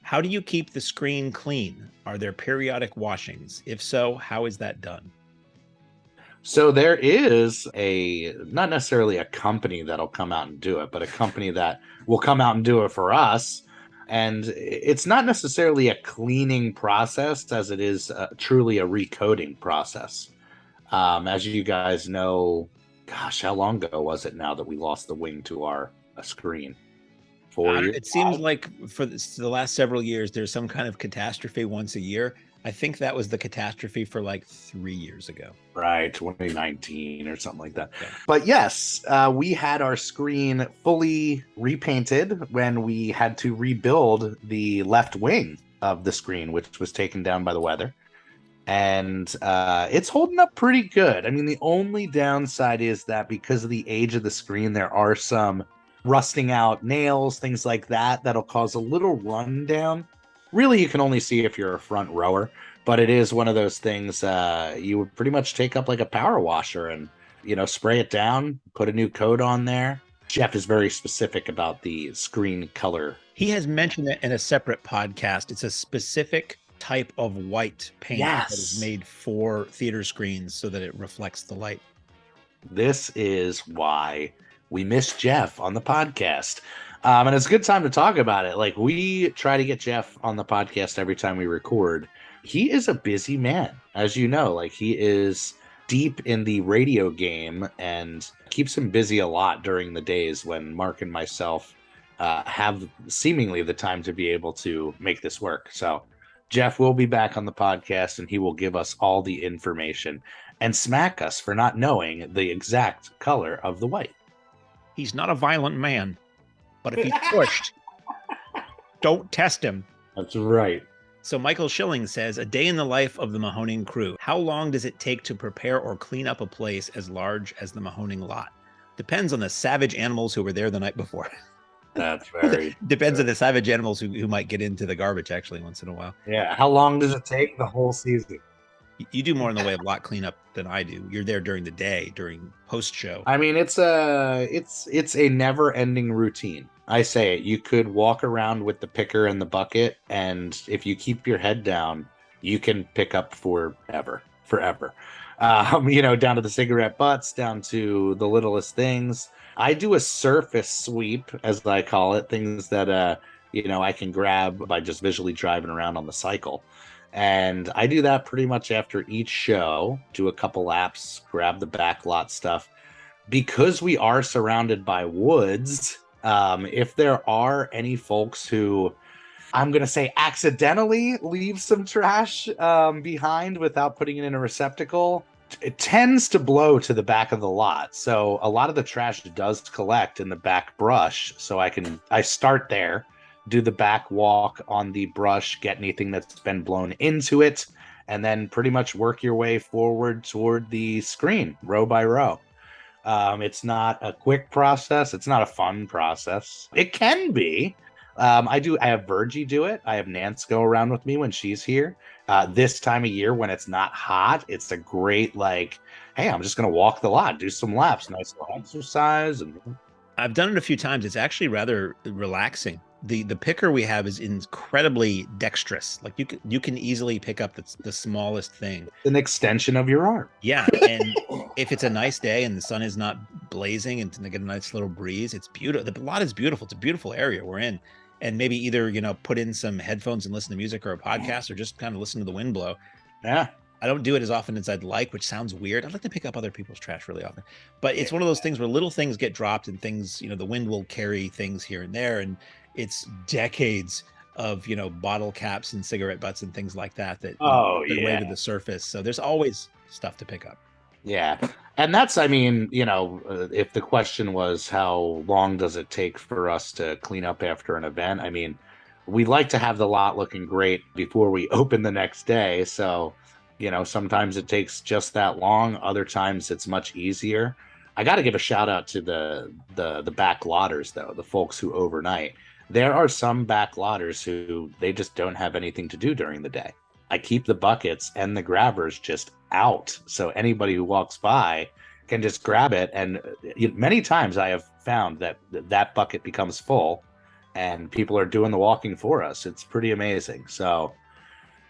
How do you keep the screen clean? Are there periodic washings? If so, how is that done? So there is not necessarily a company that'll come out and do it, but a company that will come out and do it for us. And it's not necessarily a cleaning process as it is truly a recoding process. As you guys know, gosh, how long ago was it now that we lost the wing to our screen? 4 years? It seems like for the last several years, there's some kind of catastrophe once a year. I think that was the catastrophe for like 3 years ago. Right, 2019 or something like that. Yeah. But yes, we had our screen fully repainted when we had to rebuild the left wing of the screen, which was taken down by the weather. And it's holding up pretty good. I mean, the only downside is that because of the age of the screen, there are some rusting out nails, things like that, that'll cause a little rundown. Really, you can only see if you're a front rower, but it is one of those things you would pretty much take up like a power washer and, spray it down, put a new coat on there. Jeff is very specific about the screen color. He has mentioned it in a separate podcast. It's a specific type of white paint that is made for theater screens so that it reflects the light. This is why we miss Jeff on the podcast. And it's a good time to talk about it. Like, we try to get Jeff on the podcast every time we record. He is a busy man, as you know. Like, he is deep in the radio game and keeps him busy a lot during the days when Mark and myself have seemingly the time to be able to make this work. So Jeff will be back on the podcast, and he will give us all the information and smack us for not knowing the exact color of the white. He's not a violent man. But if he's pushed, don't test him. That's right. So Michael Schilling says, a day in the life of the Mahoning crew. How long does it take to prepare or clean up a place as large as the Mahoning lot? Depends on the savage animals who were there the night before. That's very Depends true. on the savage animals who might get into the garbage actually once in a while. Yeah. How long does it take? The whole season. You do more in the way of lot cleanup than I do. You're there during the day, during post show. I mean, it's a never-ending routine. I say it. You could walk around with the picker and the bucket, and if you keep your head down, you can pick up forever. Down to the cigarette butts, down to the littlest things. I do a surface sweep, as I call it, things that I can grab by just visually driving around on the cycle. And I do that pretty much after each show, do a couple laps, grab the back lot stuff. Because we are surrounded by woods, if there are any folks who, I'm going to say, accidentally leave some trash behind without putting it in a receptacle, it tends to blow to the back of the lot. So a lot of the trash does collect in the back brush. So I start there, do the back walk on the brush, get anything that's been blown into it, and then pretty much work your way forward toward the screen, row by row. It's not a quick process. It's not a fun process. It can be. I have Virgie do it. I have Nance go around with me when she's here. This time of year when it's not hot, it's a great, hey, I'm just going to walk the lot, do some laps, nice little exercise. And I've done it a few times. It's actually rather relaxing. The picker we have is incredibly dexterous. Like you can easily pick up the smallest thing. An extension of your arm. Yeah, and if it's a nice day and the sun is not blazing and to get a nice little breeze, it's beautiful. The lot is beautiful. It's a beautiful area we're in. And maybe either, put in some headphones and listen to music or a podcast or just kind of listen to the wind blow. Yeah. I don't do it as often as I'd like, which sounds weird. I'd like to pick up other people's trash really often. But it's one of those things where little things get dropped and things, the wind will carry things here and there. And it's decades of, bottle caps and cigarette butts and things like that way to the surface. So there's always stuff to pick up. Yeah. And that's, if the question was how long does it take for us to clean up after an event? I mean, we like to have the lot looking great before we open the next day. So, sometimes it takes just that long. Other times it's much easier. I got to give a shout out to the back lotters, though, the folks who overnight. There are some back lotters who they just don't have anything to do during the day. I keep the buckets and the grabbers just out. So anybody who walks by can just grab it. And many times I have found that bucket becomes full and people are doing the walking for us. It's pretty amazing. So,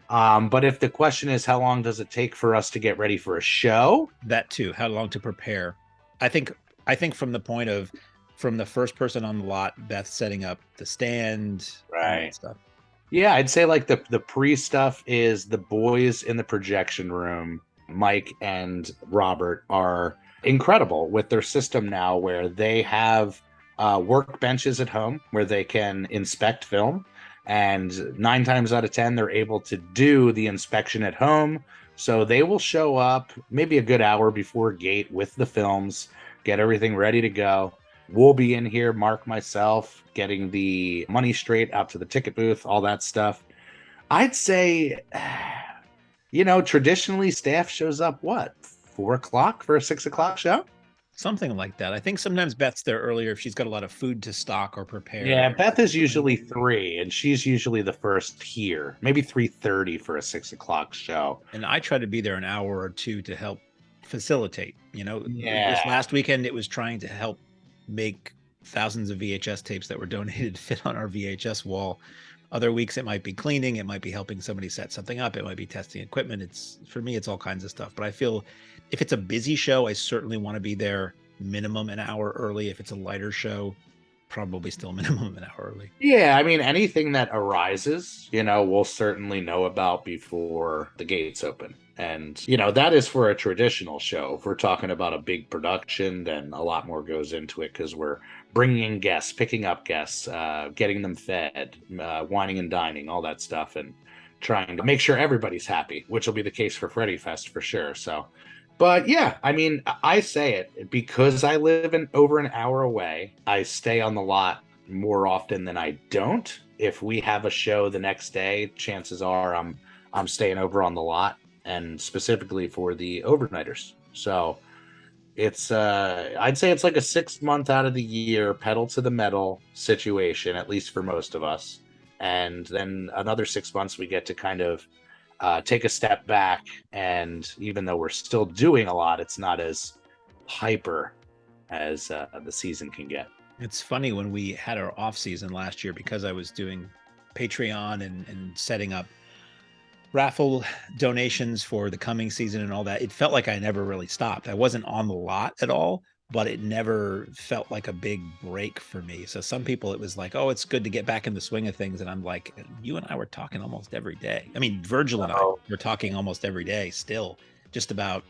but if the question is how long does it take for us to get ready for a show? That too, how long to prepare. I think from the first person on the lot, Beth setting up the stand, right? Stuff. Yeah, I'd say the pre stuff is the boys in the projection room. Mike and Robert are incredible with their system now, where they have workbenches at home where they can inspect film, and 9 times out of 10 they're able to do the inspection at home. So they will show up maybe a good hour before gate with the films, get everything ready to go. We'll be in here, Mark, myself, getting the money straight out to the ticket booth, all that stuff. I'd say, traditionally staff shows up, 4 o'clock for a 6 o'clock show? Something like that. I think sometimes Beth's there earlier if she's got a lot of food to stock or prepare. Yeah, Beth is usually 3, and she's usually the first here. Maybe 3:30 for a 6 o'clock show. And I try to be there an hour or two to help facilitate. Yeah. This last weekend, it was trying to help make thousands of VHS tapes that were donated fit on our VHS wall. Other weeks it might be cleaning, it might be helping somebody set something up, it might be testing equipment. For me it's all kinds of stuff. But I feel if it's a busy show, I certainly want to be there minimum an hour early. If it's a lighter show, probably still minimum an hour early. Yeah, I mean, anything that arises, we'll certainly know about before the gates open. And, that is for a traditional show. If we're talking about a big production, then a lot more goes into it because we're bringing in guests, picking up guests, getting them fed, wining and dining, all that stuff, and trying to make sure everybody's happy, which will be the case for Freddy Fest for sure. So, but yeah, I mean, I say it because I live over an hour away. I stay on the lot more often than I don't. if we have a show the next day, chances are I'm staying over on the lot, and specifically for the overnighters. So it's I'd say it's like a 6 month out of the year pedal to the metal situation, at least for most of us. And then another 6 months we get to kind of take a step back, and even though we're still doing a lot, it's not as hyper as the season can get. It's funny, when we had our off season last year, because I was doing Patreon and setting up raffle donations for the coming season and all that, it felt like I never really stopped. I wasn't on the lot at all, but it never felt like a big break for me. So some people, it was like, oh, it's good to get back in the swing of things. And I'm like, you and I were talking almost every day. I mean, Virgil and I were talking almost every day still, just about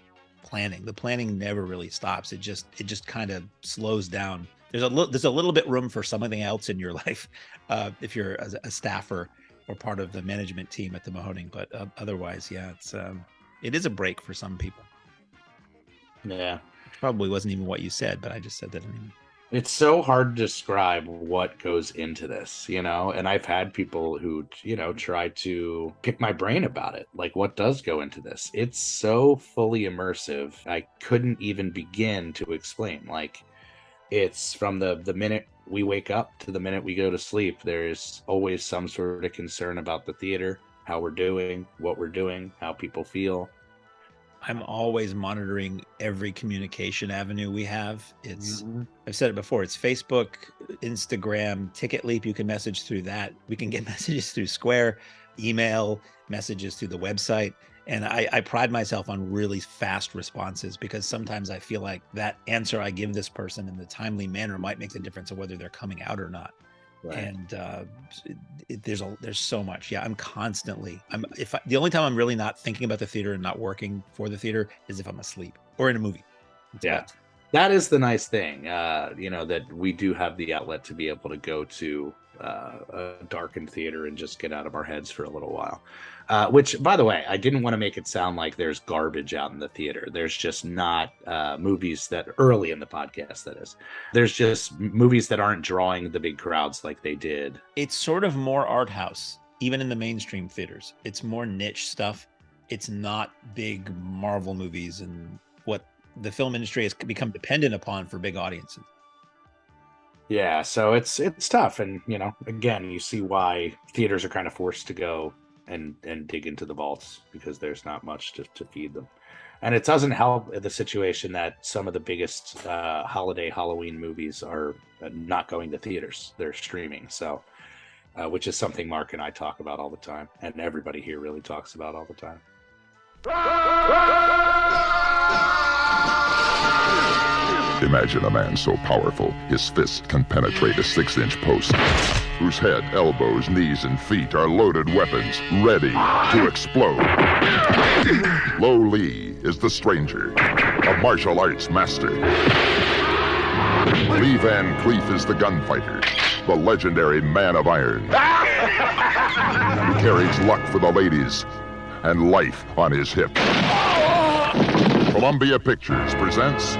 planning. The planning never really stops. It just kind of slows down. There's a little bit room for something else in your life, if you're a staffer or part of the management team at the Mahoning. But otherwise, yeah, it is a break for some people. Yeah. Probably wasn't even what you said, but I just said that anyway. It's so hard to describe what goes into this, and I've had people who, try to pick my brain about it. Like, what does go into this? It's so fully immersive. I couldn't even begin to explain. Like, it's from the minute we wake up to the minute we go to sleep, there's always some sort of concern about the theater, how we're doing, what we're doing, how people feel. I'm always monitoring every communication avenue we have. I've said it before, it's Facebook, Instagram, Ticket Leap. You can message through that. We can get messages through Square, email, messages through the website. And I pride myself on really fast responses, because sometimes I feel like that answer I give this person in the timely manner might make the difference of whether they're coming out or not. Right. And there's so much. Yeah, I'm constantly. The only time I'm really not thinking about the theater and not working for the theater is if I'm asleep or in a movie. Yeah, that is the nice thing. That we do have the outlet to be able to go to a darkened theater and just get out of our heads for a little while. Which, by the way, I didn't want to make it sound like there's garbage out in the theater. There's just not movies that early in the podcast, that is. There's just movies that aren't drawing the big crowds like they did. It's sort of more art house, even in the mainstream theaters. It's more niche stuff. It's not big Marvel movies and what the film industry has become dependent upon for big audiences. Yeah, so it's tough. And, again, you see why theaters are kind of forced to go and dig into the vaults, because there's not much to feed them. And it doesn't help the situation that some of the biggest holiday Halloween movies are not going to theaters. They're streaming. So, which is something Mark and I talk about all the time, and everybody here really talks about all the time. Imagine a man so powerful, his fist can penetrate a 6-inch post, whose head, elbows, knees, and feet are loaded weapons, ready to explode. Lo Lee is the stranger, a martial arts master. Lee Van Cleef is the gunfighter, the legendary man of iron. He carries luck for the ladies and life on his hip. Columbia Pictures presents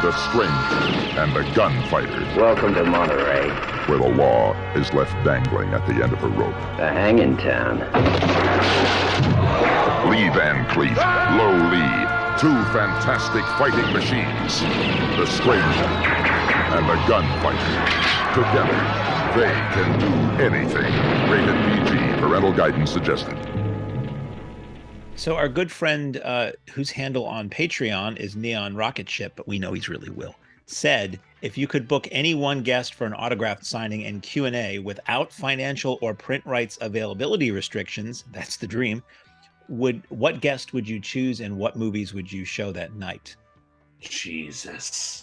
The Stranger and the Gunfighter. Welcome to Monterey. Where the law is left dangling at the end of a rope. The hanging town. Lee Van Cleef, Lo Lee, two fantastic fighting machines. The Stranger and the Gunfighter. Together, they can do anything. Rated PG. Parental guidance suggested. So our good friend, whose handle on Patreon is Neon Rocket Ship, but we know he's really Will, said, if you could book any one guest for an autographed signing and Q&A without financial or print rights availability restrictions, that's the dream, what guest would you choose and what movies would you show that night? Jesus.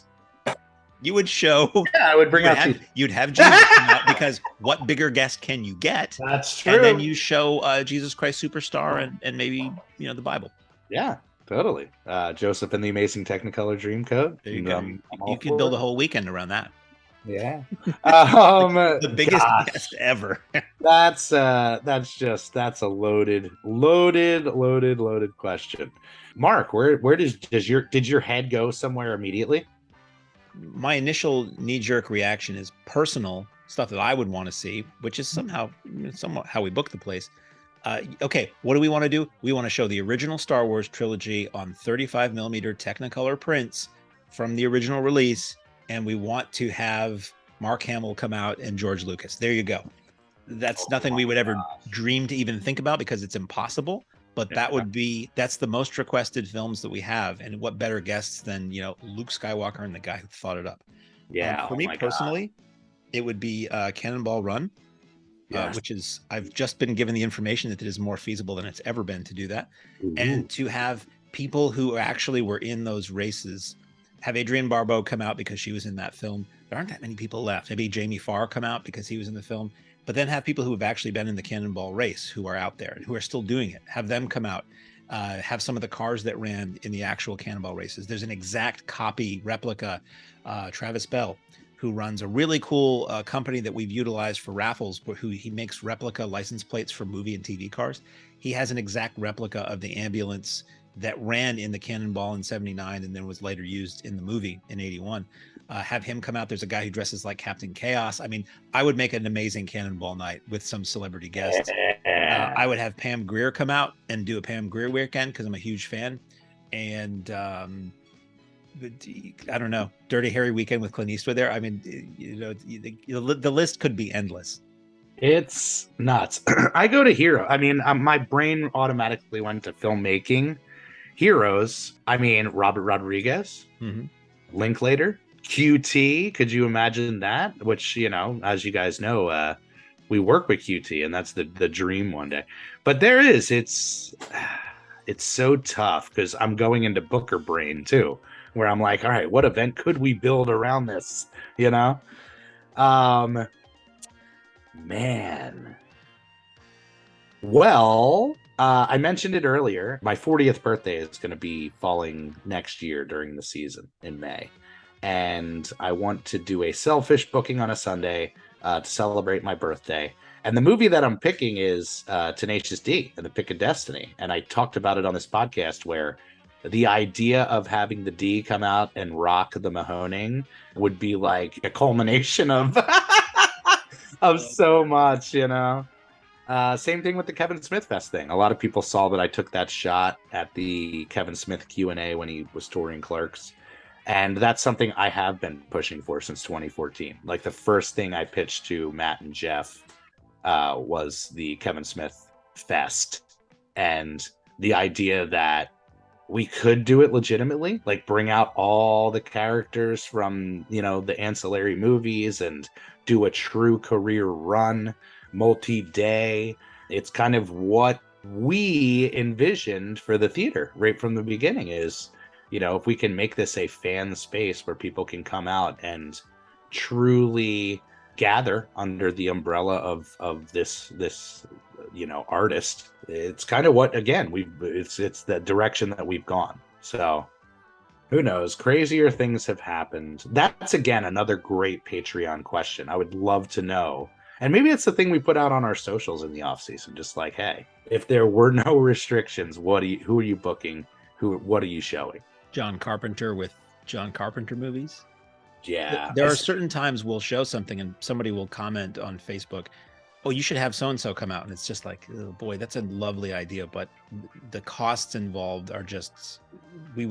You would show. Yeah, I would bring out. You'd have Jesus come out, because what bigger guest can you get? That's true. And then you show Jesus Christ Superstar and maybe the Bible. Yeah, totally. Joseph and the Amazing Technicolor Dreamcoat. There you go. You could build a whole weekend around that. Yeah. The biggest guest ever. That's a loaded question. Mark, where did your head go somewhere immediately? My initial knee-jerk reaction is personal, stuff that I would want to see, which is somewhat how we book the place. Okay, what do we want to do? We want to show the original Star Wars trilogy on 35 millimeter Technicolor prints from the original release, and we want to have Mark Hamill come out and George Lucas. There you go. That's nothing we would ever dream to even think about because it's impossible. But that's the most requested films that we have. And what better guests than, Luke Skywalker and the guy who thought it up. Yeah. For me personally, it would be Cannonball Run, which is, I've just been given the information that it is more feasible than it's ever been to do that. Ooh. And to have people who actually were in those races, have Adrienne Barbeau come out because she was in that film. There aren't that many people left. Maybe Jamie Farr come out because he was in the film. But then have people who have actually been in the Cannonball race who are out there and who are still doing it. Have them come out, have some of the cars that ran in the actual Cannonball races. There's an exact copy replica, Travis Bell, who runs a really cool company that we've utilized for raffles, he makes replica license plates for movie and TV cars. He has an exact replica of the ambulance that ran in the Cannonball in 79 and then was later used in the movie in 81. Have him come out. There's a guy who dresses like Captain Chaos. I mean, I would make an amazing Cannonball night with some celebrity guests. I would have Pam Grier come out and do a Pam Grier weekend because I'm a huge fan. And I don't know, Dirty Harry weekend with Clint Eastwood there. I mean, the list could be endless. It's nuts. I go to Hero. I mean, my brain automatically went to filmmaking. Heroes. I mean, Robert Rodriguez, Linklater, QT. Could you imagine that? Which, as you guys know, we work with QT, and that's the dream one day. But it's so tough because I'm going into Booker brain too, where I'm like, all right, what event could we build around this? Man. Well, I mentioned it earlier. My 40th birthday is going to be falling next year during the season in May. And I want to do a selfish booking on a Sunday to celebrate my birthday. And the movie that I'm picking is Tenacious D and the Pick of Destiny. And I talked about it on this podcast where the idea of having the D come out and rock the Mahoning would be like a culmination of of so much, Same thing with the Kevin Smith Fest thing. A lot of people saw that I took that shot at the Kevin Smith Q&A when he was touring Clerks. And that's something I have been pushing for since 2014. Like the first thing I pitched to Matt and Jeff was the Kevin Smith Fest. And the idea that we could do it legitimately, like bring out all the characters from, the ancillary movies and do a true career run, multi-day. It's kind of what we envisioned for the theater right from the beginning is, if we can make this a fan space where people can come out and truly gather under the umbrella of this artist, it's kind of what, again, it's the direction that we've gone. So who knows? Crazier things have happened. That's, again, another great Patreon question. I would love to know. And maybe it's the thing we put out on our socials in the off season. Just like, hey, if there were no restrictions, who are you booking? What are you showing? John Carpenter with John Carpenter movies. Yeah. There are certain times we'll show something and somebody will comment on Facebook, oh, you should have so-and-so come out. And it's just like, oh boy, that's a lovely idea. But the costs involved are just, it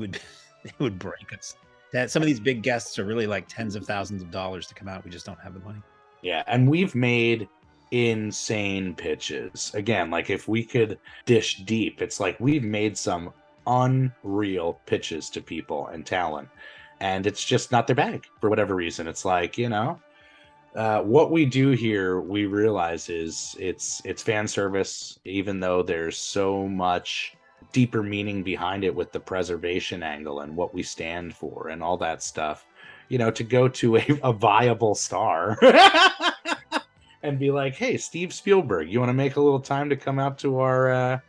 would break us. That some of these big guests are really like tens of thousands of dollars to come out. We just don't have the money. Yeah. And we've made insane pitches. Again, like if we could dish deep, it's like we've made some unreal pitches to people and talent. And it's just not their bag for whatever reason. It's like, what we do here, we realize is it's fan service, even though there's so much deeper meaning behind it with the preservation angle and what we stand for and all that stuff, to go to a viable star and be like, hey, Steve Spielberg, you want to make a little time to come out to our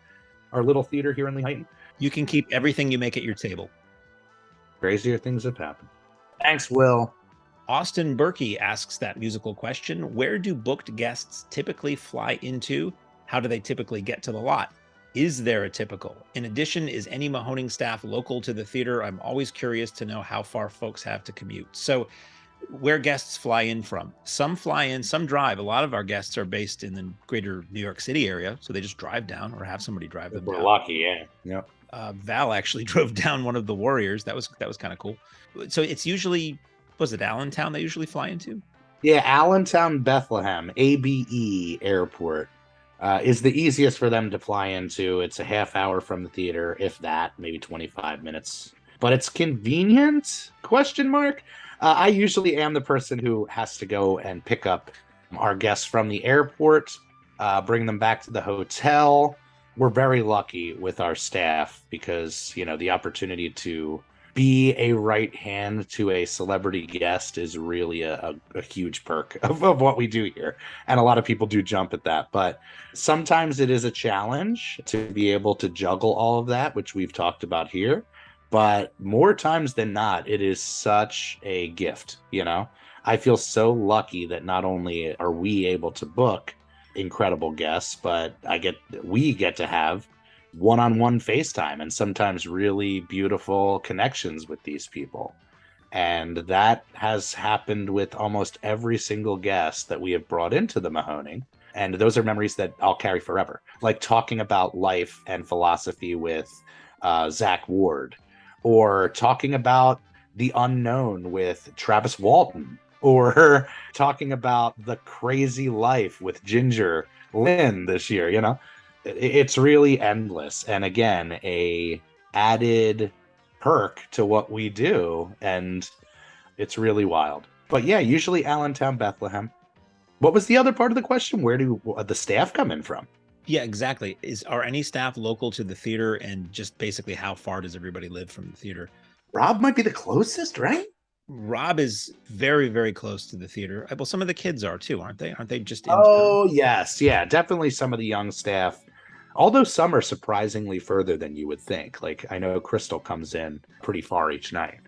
little theater here in Lehighton? You can keep everything you make at your table. Crazier things have happened. Thanks, Will. Austin Berkey asks that musical question. Where do booked guests typically fly into? How do they typically get to the lot? Is there a typical? In addition, is any Mahoning staff local to the theater? I'm always curious to know how far folks have to commute. So where guests fly in from. Some fly in, some drive. A lot of our guests are based in the greater New York City area, so they just drive down or have somebody drive them We're down. lucky, yeah. Yep. Val actually drove down one of the Warriors. That was kind of cool. So it's usually, was it Allentown they usually fly into? Yeah, Allentown, Bethlehem, ABE Airport is the easiest for them to fly into. It's a half hour from the theater, if that, maybe 25 minutes. But it's convenient? Question mark. I usually am the person who has to go and pick up our guests from the airport, bring them back to the hotel. We're very lucky with our staff because, the opportunity to be a right hand to a celebrity guest is really a huge perk of what we do here. And a lot of people do jump at that. But sometimes it is a challenge to be able to juggle all of that, which we've talked about here. But more times than not, it is such a gift. I feel so lucky that not only are we able to book incredible guests, but we get to have one-on-one FaceTime and sometimes really beautiful connections with these people. And that has happened with almost every single guest that we have brought into the Mahoning. And those are memories that I'll carry forever. Like talking about life and philosophy with Zach Ward, or talking about the unknown with Travis Walton, or talking about the crazy life with Ginger Lynn this year. It's really endless. And again, a added perk to what we do. And it's really wild. But yeah, usually Allentown, Bethlehem. What was the other part of the question? Where do the staff come in from? Yeah, exactly. Are any staff local to the theater, and just basically how far does everybody live from the theater? Rob might be the closest, right? Rob is very, very close to the theater. Well, some of the kids are too, aren't they? Aren't they just in town? Yes. Yeah, definitely some of the young staff. Although some are surprisingly further than you would think. Like, I know Crystal comes in pretty far each night.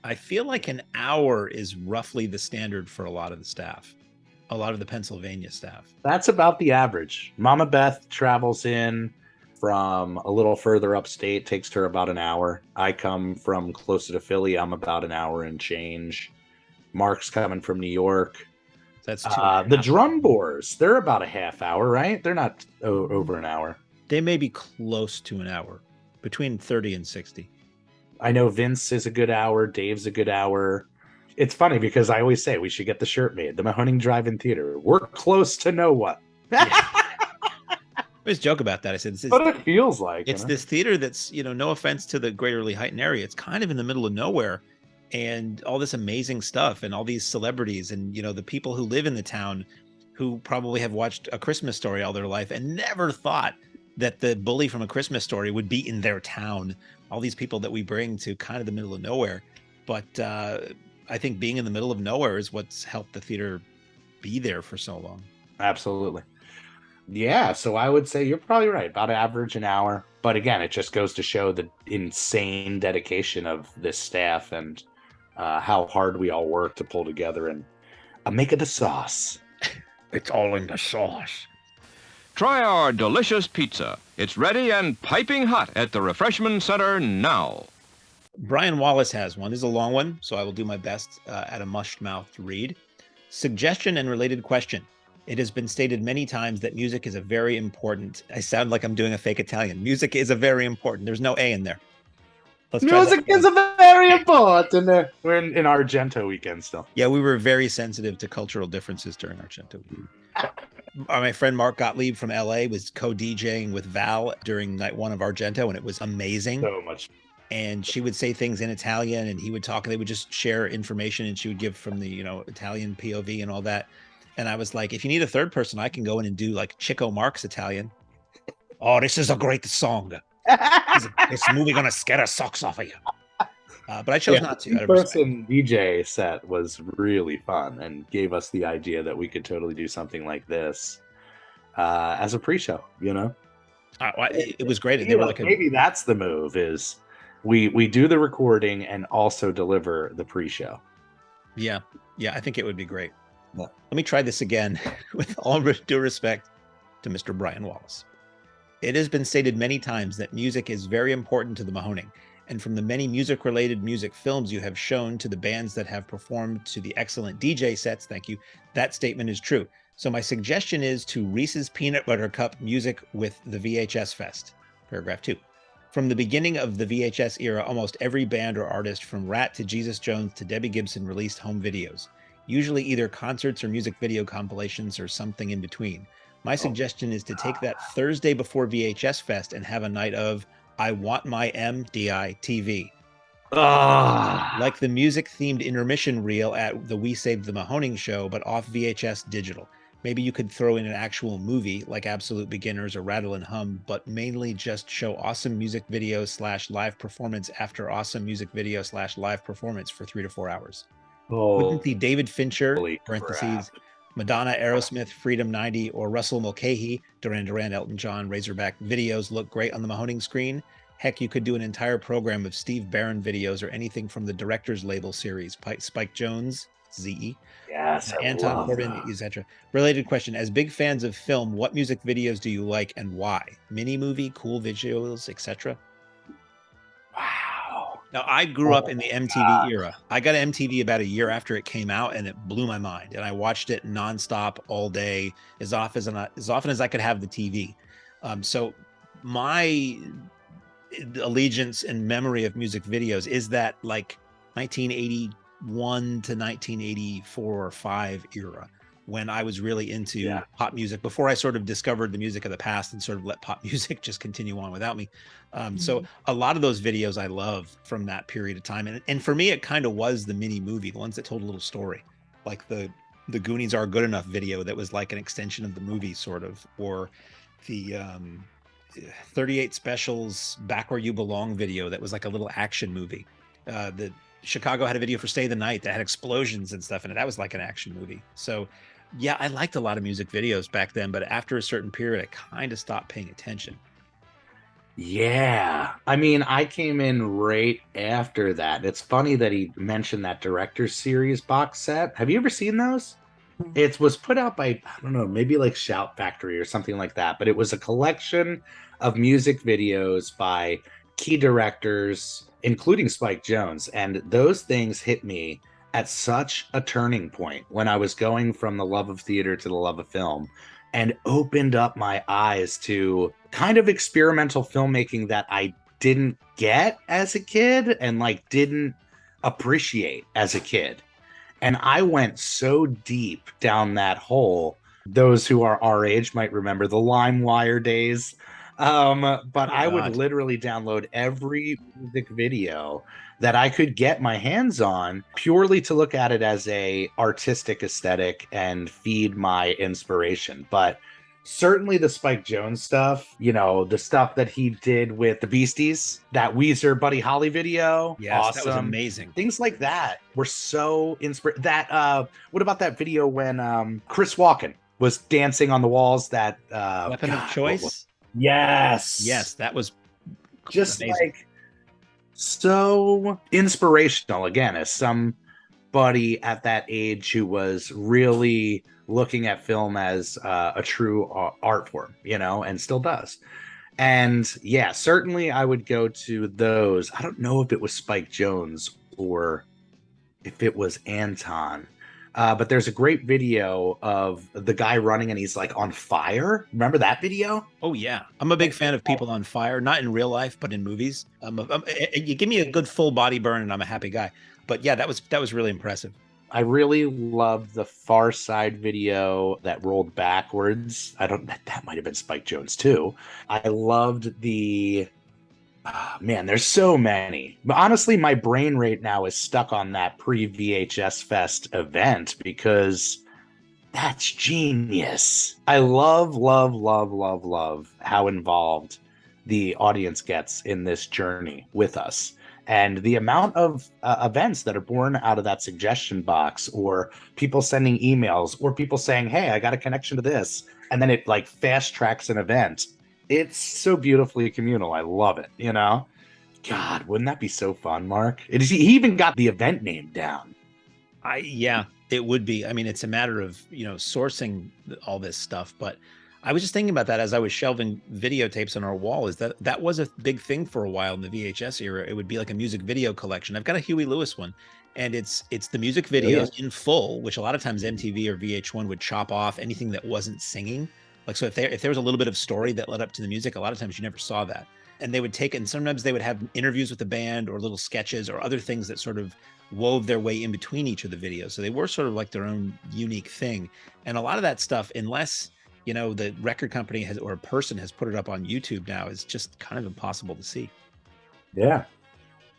I feel like an hour is roughly the standard for a lot of the staff. A lot of the Pennsylvania staff. That's about the average. Mama Beth travels in from a little further upstate, takes her about an hour. I come from closer to Philly. I'm about an hour and change. Mark's coming from New York. That's the drum boars. They're about a half hour, right? They're not over an hour. They may be close to an hour, between 30 and 60. I know Vince is a good hour. Dave's a good hour. It's funny because I always say we should get the shirt made. The Mahoning Drive-In Theater. We're close to know what. Yeah. I always joke about that. I said, this is what it feels like. It's this theater that's, no offense to the greater Lehighton area. It's kind of in the middle of nowhere, and all this amazing stuff and all these celebrities and, the people who live in the town who probably have watched A Christmas Story all their life and never thought that the bully from A Christmas Story would be in their town. All these people that we bring to kind of the middle of nowhere. But I think being in the middle of nowhere is what's helped the theater be there for so long. Absolutely. Yeah, so I would say you're probably right. About average an hour. But again, it just goes to show the insane dedication of this staff and how hard we all work to pull together and make it the sauce. It's all in the sauce. Try our delicious pizza. It's ready and piping hot at the Refreshment Center now. Brian Wallace has one. This is a long one, so I will do my best at a mushed mouth to read. Suggestion and related question. It has been stated many times that music is a very important. I sound like I'm doing a fake Italian. Music is a very important. There's no A in there. Music is a very important. We're in Argento weekend still. Yeah, we were very sensitive to cultural differences during Argento weekend. My friend Mark Gottlieb from LA was co-DJing with Val during night one of Argento, and it was amazing. So much. And she would say things in Italian, and he would talk, and they would just share information, and she would give from the, Italian POV and all that. And I was like, if you need a third person, I can go in and do like Chico Marx Italian. Oh, this is a great song. This movie gonna scare the socks off of you. But I chose not to. The person DJ set was really fun and gave us the idea that we could totally do something like this as a pre-show. It was great. They were like maybe that's the move. Is we do the recording and also deliver the pre-show. Yeah, I think it would be great. Yeah. Let me try this again with all due respect to Mr. Brian Wallace. It has been stated many times that music is very important to the Mahoning. And from the many music-related music films you have shown to the bands that have performed to the excellent DJ sets, thank you, that statement is true. So my suggestion is to Reese's Peanut Butter Cup music with the VHS Fest. Paragraph 2. From the beginning of the VHS era, almost every band or artist from Rat to Jesus Jones to Debbie Gibson released home videos, usually either concerts or music video compilations or something in between. My suggestion is to take that Thursday before VHS Fest and have a night of I Want My MDI TV. Like the music-themed intermission reel at the We Saved the Mahoning show, but off VHS digital. Maybe you could throw in an actual movie like Absolute Beginners or Rattle and Hum, but mainly just show awesome music video / live performance after awesome music video / live performance for 3 to 4 hours. Wouldn't the David Fincher, parentheses, Madonna, Aerosmith, Freedom 90, or Russell Mulcahy, Duran Duran, Elton John, Razorback videos look great on the Mahoning screen? Heck, you could do an entire program of Steve Barron videos or anything from the Director's Label series, Spike Jonze, ZE, Yes, Anton Corbin, etc. Related question: as big fans of film, what music videos do you like and why? Mini movie, cool visuals, etc. Wow. Now, I grew up in the MTV era. I got MTV about a year after it came out, and it blew my mind. And I watched it nonstop all day, as often as I could have the TV. So my allegiance and memory of music videos is that like 1981 to 1984 or 5 era, when I was really into pop music before I sort of discovered the music of the past and sort of let pop music just continue on without me. So a lot of those videos I love from that period of time. And for me, it kind of was the mini movie, the ones that told a little story, like the Goonies Are Good Enough video that was like an extension of the movie sort of, or the 38 Specials Back Where You Belong video that was like a little action movie. The Chicago had a video for Stay the Night that had explosions and stuff in it. That was like an action movie. So yeah, I liked a lot of music videos back then, but after a certain period, I kind of stopped paying attention. Yeah. I mean, I came in right after that. It's funny that he mentioned that Director's Series box set. Have you ever seen those? It was put out by, I don't know, maybe like Shout Factory or something like that, but it was a collection of music videos by key directors, including Spike Jonze. And those things hit me at such a turning point when I was going from the love of theater to the love of film, and opened up my eyes to kind of experimental filmmaking that I didn't get as a kid and like didn't appreciate as a kid. And I went so deep down that hole. Those who are our age might remember the LimeWire days. But I would literally download every music video that I could get my hands on purely to look at it as a artistic aesthetic and feed my inspiration. But certainly the Spike Jonze stuff, you know, the stuff that he did with the Beasties, that Weezer Buddy Holly video. Yes, awesome. that was amazing. Things like that were so inspiring. What about that video when Chris Walken was dancing on the walls? That Weapon of Choice? Yes, that was just amazing. like so inspirational. Again, as somebody at that age who was really looking at film as a true art form, you know, and still does. And yeah, certainly I would go to those. I don't know if it was Spike Jonze or if it was Anton. But there's a great video of the guy running and he's like on fire. Remember that video? Oh yeah, I'm a big fan of people on fire, not in real life, but in movies. You give me a good full body burn, and I'm a happy guy. But yeah, that was really impressive. I really loved the Far Side video that rolled backwards. That might have been Spike Jonze too. I loved the. Man, there's so many. But honestly, my brain right now is stuck on that pre-VHS Fest event because that's genius. I love how involved the audience gets in this journey with us. And the amount of events that are born out of that suggestion box, or people sending emails, or people saying, hey, I got a connection to this. And then it like fast tracks an event. It's so beautifully communal. I love it, you know? God, wouldn't that be so fun, Mark? He even got the event name down. Yeah, it would be. I mean, it's a matter of, you know, sourcing all this stuff, but I was just thinking about that as I was shelving videotapes on our wall. Is that was a big thing for a while in the VHS era. It would be like a music video collection. I've got a Huey Lewis one, and it's the music videos in full, which a lot of times MTV or VH1 would chop off anything that wasn't singing. Like, so if there was a little bit of story that led up to the music, a lot of times you never saw that. And they would take it, and sometimes they would have interviews with the band or little sketches or other things that sort of wove their way in between each of the videos. So they were sort of like their own unique thing. And a lot of that stuff, unless the record company has or a person has put it up on YouTube now, is just kind of impossible to see. Yeah.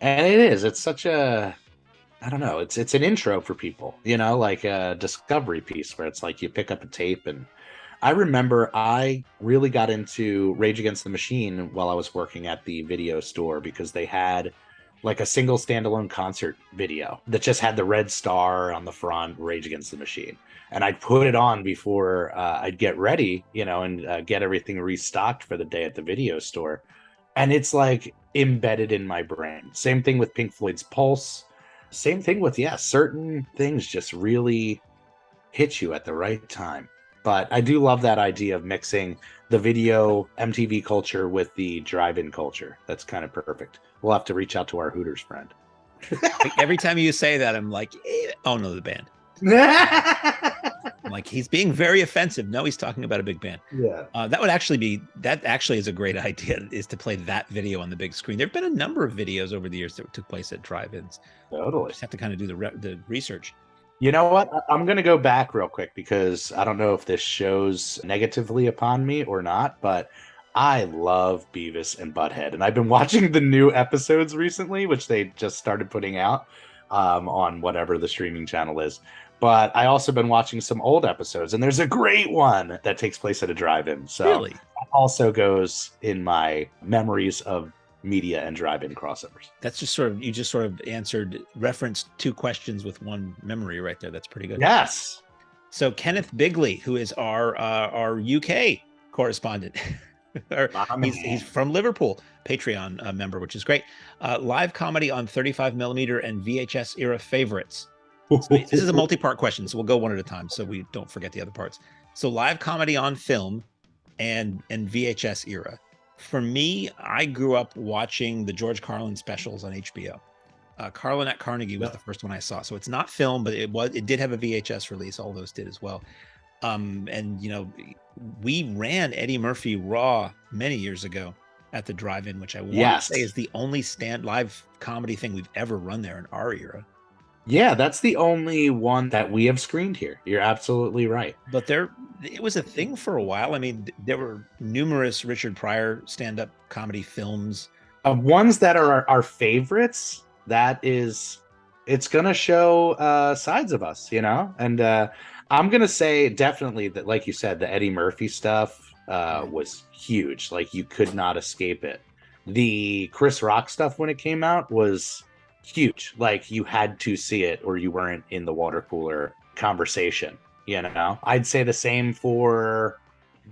And it is. It's such a, I don't know, it's an intro for people, like a discovery piece where it's like you pick up a tape. And I remember I really got into Rage Against the Machine while I was working at the video store, because they had like a single standalone concert video that just had the red star on the front, Rage Against the Machine. And I'd put it on before I'd get ready, and get everything restocked for the day at the video store. And it's like embedded in my brain. Same thing with Pink Floyd's Pulse. Same thing with, certain things just really hit you at the right time. But I do love that idea of mixing the video MTV culture with the drive-in culture. That's kind of perfect. We'll have to reach out to our Hooters friend. Every time you say that, I'm like, oh no, the band. I'm like, he's being very offensive. No, he's talking about a big band. Yeah. That actually is a great idea, is to play that video on the big screen. There've been a number of videos over the years that took place at drive-ins. Totally. Just have to kind of do the research. You know what? I'm going to go back real quick, because I don't know if this shows negatively upon me or not, but I love Beavis and Butthead. And I've been watching the new episodes recently, which they just started putting out on whatever the streaming channel is. But I also been watching some old episodes, and there's a great one that takes place at a drive-in. So really? That also goes in my memories of media and drive-in crossovers. That's you just sort of referenced two questions with one memory right there. That's pretty good. Yes. So Kenneth Bigley, who is our UK correspondent, he's from Liverpool, Patreon member, which is great. Live comedy on 35mm and VHS era favorites. So this is a multi-part question, so we'll go one at a time so we don't forget the other parts. So live comedy on film and VHS era. For me, I grew up watching the George Carlin specials on HBO. Carlin at Carnegie was the first one I saw. So it's not film, but it did have a VHS release. All those did as well. And we ran Eddie Murphy Raw many years ago at the drive-in, which I want to say is the only live comedy thing we've ever run there in our era. Yeah, that's the only one that we have screened here. You're absolutely right. But it was a thing for a while. I mean, there were numerous Richard Pryor stand-up comedy films. Ones that are our favorites, it's going to show sides of us, And I'm going to say definitely that, like you said, the Eddie Murphy stuff was huge. Like, you could not escape it. The Chris Rock stuff when it came out was huge. Like, you had to see it or you weren't in the water cooler conversation, I'd say the same for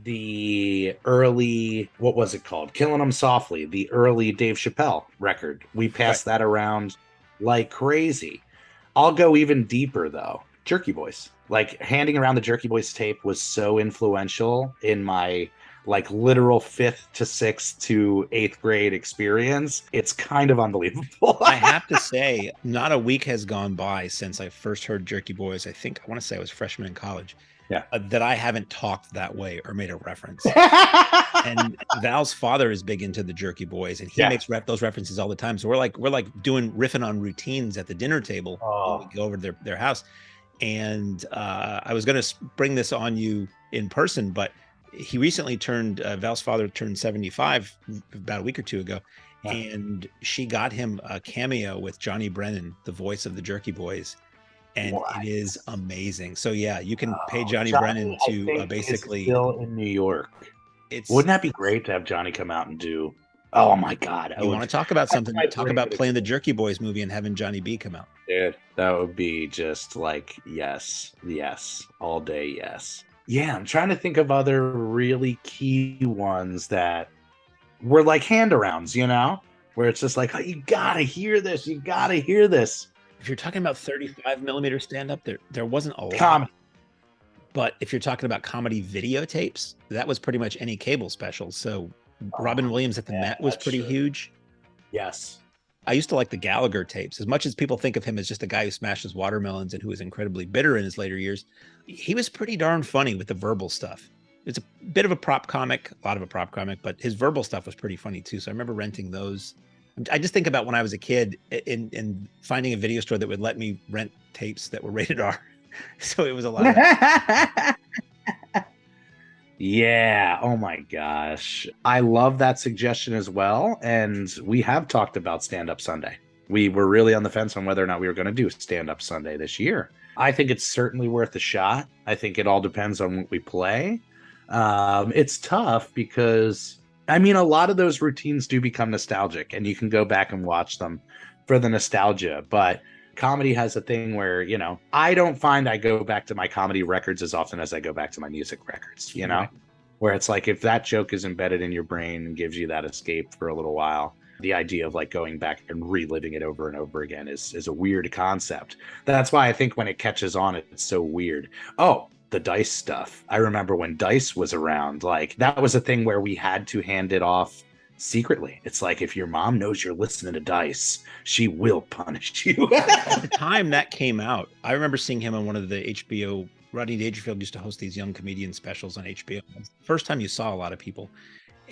the early, what was it called? Killing 'Em Softly, the early Dave Chappelle record. We passed that around like crazy. I'll go even deeper though. Jerky Boys. Like, handing around the Jerky Boys tape was so influential in my like literal 5th to 6th to 8th grade experience. It's kind of unbelievable. I have to say, not a week has gone by since I first heard Jerky Boys. I want to say I was a freshman in college. Yeah. That I haven't talked that way or made a reference. And Val's father is big into the Jerky Boys, and he makes those references all the time. So we're like doing riffing on routines at the dinner table when we go over to their house. And I was going to bring this on you in person, but he recently Val's father turned 75 about a week or two ago. Yeah. And she got him a cameo with Johnny Brennan, the voice of the Jerky Boys. And it is amazing. So yeah, you can pay Johnny Brennan to basically still in New York. Wouldn't that be great to have Johnny come out and do? Oh my God! You want to talk about something? Talk about playing the Jerky Boys movie and having Johnny B come out. Dude, that would be just like yes, all day, yes. Yeah, I'm trying to think of other really key ones that were like hand-arounds, where it's just like, oh, you gotta hear this. If you're talking about 35mm stand-up, there wasn't a lot. But if you're talking about comedy videotapes, that was pretty much any cable special. So Robin Williams at the Met was pretty huge. Yes. I used to like the Gallagher tapes. As much as people think of him as just a guy who smashes watermelons and who is incredibly bitter in his later years, he was pretty darn funny with the verbal stuff. It's a bit of a prop comic, a lot of a prop comic, but his verbal stuff was pretty funny too. So I remember renting those. I just think about when I was a kid and finding a video store that would let me rent tapes that were rated R. So it was a lot of that. Yeah. Oh my gosh. I love that suggestion as well. And we have talked about Stand Up Sunday. We were really on the fence on whether or not we were going to do Stand Up Sunday this year. I think it's certainly worth a shot. I think it all depends on what we play. It's tough because, I mean, a lot of those routines do become nostalgic and you can go back and watch them for the nostalgia. But comedy has a thing where, you know, I don't find I go back to my comedy records as often as I go back to my music records, you know, right. Where it's like if that joke is embedded in your brain and gives you that escape for a little while, the idea of like going back and reliving it over and over again is a weird concept. That's why I think when it catches on, it's so weird. Oh, the Dice stuff. I remember when Dice was around, like that was a thing where we had to hand it off secretly. It's like if your mom knows you're listening to Dice, she will punish you. At the time that came out, I remember seeing him on one of the HBO. Rodney Dangerfield used to host these young comedian specials on HBO. First time you saw a lot of people.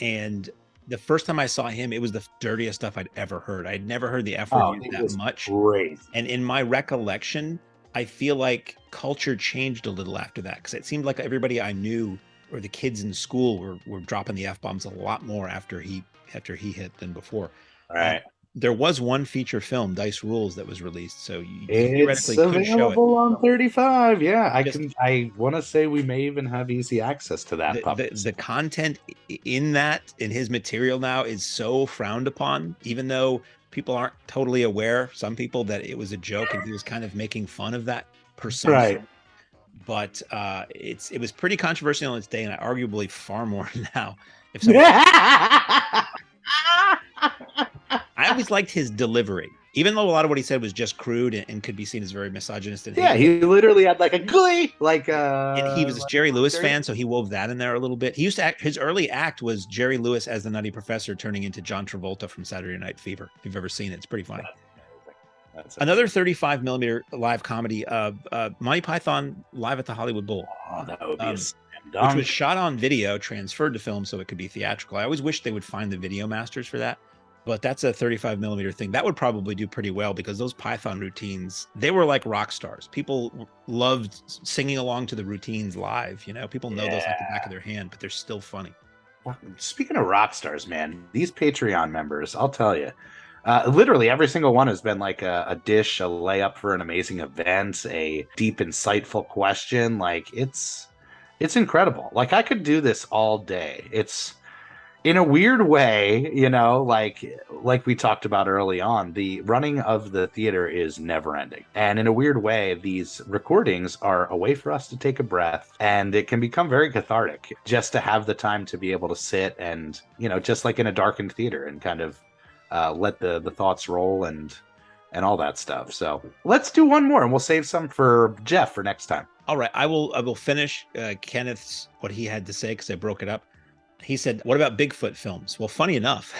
And the first time I saw him, it was the dirtiest stuff I'd ever heard. I'd never heard the F word used that much. Great. And in my recollection, I feel like culture changed a little after that because it seemed like everybody I knew or the kids in school were dropping the F-bombs a lot more after he hit than before. All right. There was one feature film, Dice Rules, that was released, so you it's theoretically could show it. Available on 35. Yeah, I want to say we may even have easy access to that. The content in his material now is so frowned upon, even though people aren't totally aware. Some people that it was a joke and he was kind of making fun of that persona. Right. But it was pretty controversial in its day, and arguably far more now. I always liked his delivery, even though a lot of what he said was just crude and could be seen as very misogynist. And he literally had like a glee, like and he was a Jerry Lewis fan, so he wove that in there a little bit. He used to act. His early act was Jerry Lewis as the Nutty Professor, turning into John Travolta from Saturday Night Fever. If you've ever seen it, it's pretty funny. That's another 35 millimeter live comedy, Monty Python Live at the Hollywood Bowl. Oh, that would be which was shot on video, transferred to film so it could be theatrical. I always wish they would find the video masters for that, but that's a 35 millimeter thing. That would probably do pretty well because those Python routines, they were like rock stars. People loved singing along to the routines live. You know, people know those like the back of their hand, but they're still funny. Speaking of rock stars, man, these Patreon members, I'll tell you, literally every single one has been like a dish, a layup for an amazing event, a deep, insightful question. Like it's incredible. Like I could do this all day. It's in a weird way, you know, like we talked about early on, the running of the theater is never ending. And in a weird way, these recordings are a way for us to take a breath, and it can become very cathartic just to have the time to be able to sit and, you know, just like in a darkened theater and kind of let the thoughts roll and all that stuff. So let's do one more and we'll save some for Jeff for next time. All right. I will finish Kenneth's, what he had to say, because I broke it up. He said, what about Bigfoot films? Well, funny enough,